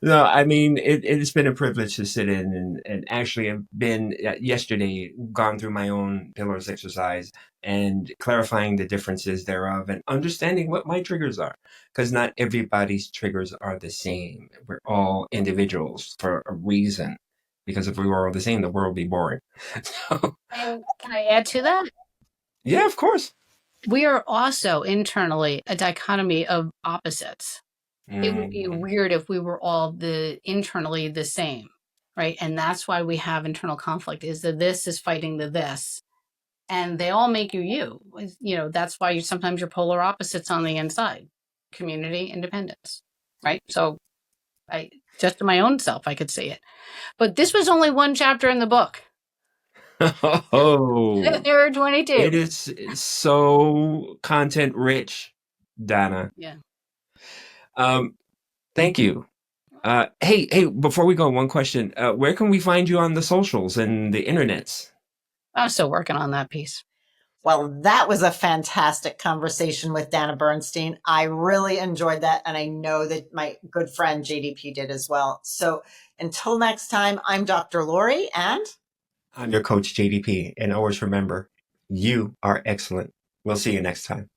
No, I mean, it's been a privilege to sit in and actually have been yesterday gone through my own pillars exercise and clarifying the differences thereof and understanding what my triggers are, because not everybody's triggers are the same. We're all individuals for a reason, because if we were all the same, the world would be boring. So, And can I add to that? yeah, of course. We are also internally a dichotomy of opposites. It would be weird if we were all internally the same, right? And that's why we have internal conflict, is that this is fighting the this, and they all make you. That's why sometimes you're polar opposites on the inside. Community, independence, right? So just to my own self, I could see it. But this was only one chapter in the book. Oh, There are 22. it is so content rich, Dana. Yeah. Thank you. Hey, before we go, one question. Where can we find you on the socials and the internets? I'm still working on that piece. Well, that was a fantastic conversation with Dana Bernstein. I really enjoyed that. And I know that my good friend JDP did as well. So until next time, I'm Dr. Lori and I'm your coach, JDP. And always remember, you are excellent. We'll see you next time.